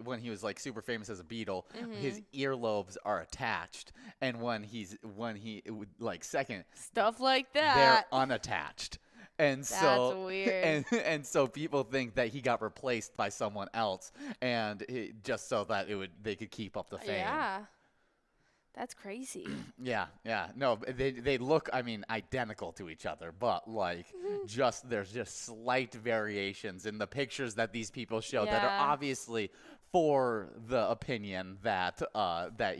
when he was super famous as a Beatle, his earlobes are attached, and when he second stuff like that, they're unattached. And That's so weird. And so people think that he got replaced by someone else, and just so that they could keep up the fame. Yeah. That's crazy. Yeah. No, they look, identical to each other, but there's just slight variations in the pictures that these people show that are obviously for the opinion that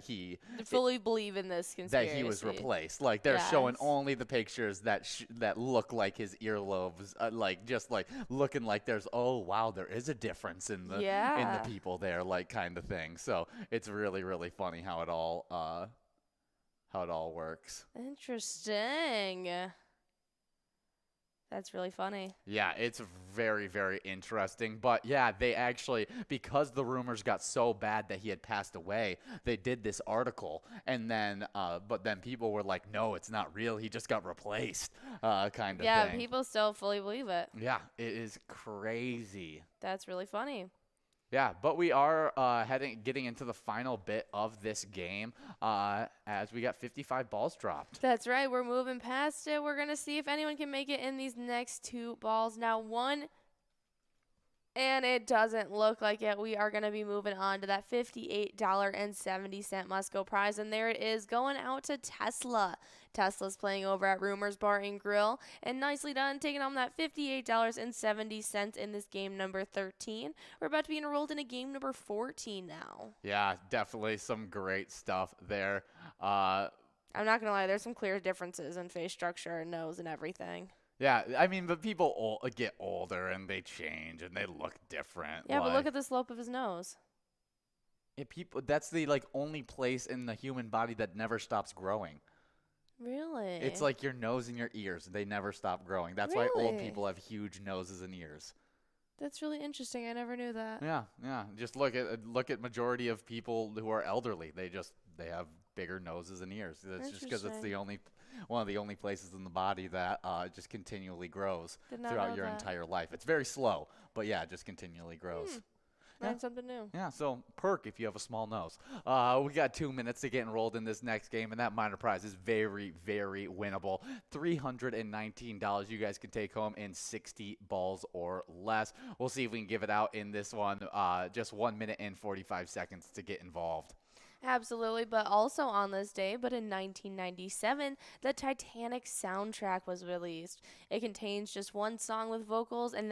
he fully believe in this conspiracy. That he was replaced. They're showing only the pictures that look like his earlobes, looking like there's there is a difference in the people there, kind of thing. So it's really, really funny how it all works. Interesting. That's really funny. Yeah, it's very, very interesting. But yeah, they actually, because the rumors got so bad that he had passed away, they did this article. And then, but then people were like, no, it's not real. He just got replaced, kind of thing. Yeah, people still fully believe it. Yeah, it is crazy. That's really funny. Yeah, but we are getting into the final bit of this game as we got 55 balls dropped. That's right. We're moving past it. We're going to see if anyone can make it in these next two balls. Now, one, and it doesn't look like it. We are going to be moving on to that $58.70 must-go prize, and there it is, going out to Tesla. Tesla's playing over at Rumors Bar and Grill, and nicely done, taking on that $58.70 in this game number 13. We're about to be enrolled in a game number 14 now. Yeah, definitely some great stuff there. I'm not going to lie, there's some clear differences in face structure and nose and everything. Yeah, but people get older and they change and they look different. Yeah, but look at the slope of his nose. Yeah, that's the only place in the human body that never stops growing. Really? It's like your nose and your ears. They never stop growing. That's why old people have huge noses and ears. That's really interesting. I never knew that. Yeah. Just look at majority of people who are elderly. They have bigger noses and ears. That's just because it's one of the only places in the body that just continually grows throughout your entire life. It's very slow, but yeah, it just continually grows. Learn something new. Yeah, so perk if you have a small nose. We got 2 minutes to get enrolled in this next game, and that minor prize is very, very winnable. $319 you guys can take home in 60 balls or less. We'll see if we can give it out in this one. Just 1 minute and 45 seconds to get involved. Absolutely, but also on this day, but in 1997, the Titanic soundtrack was released. It contains just one song with vocals, and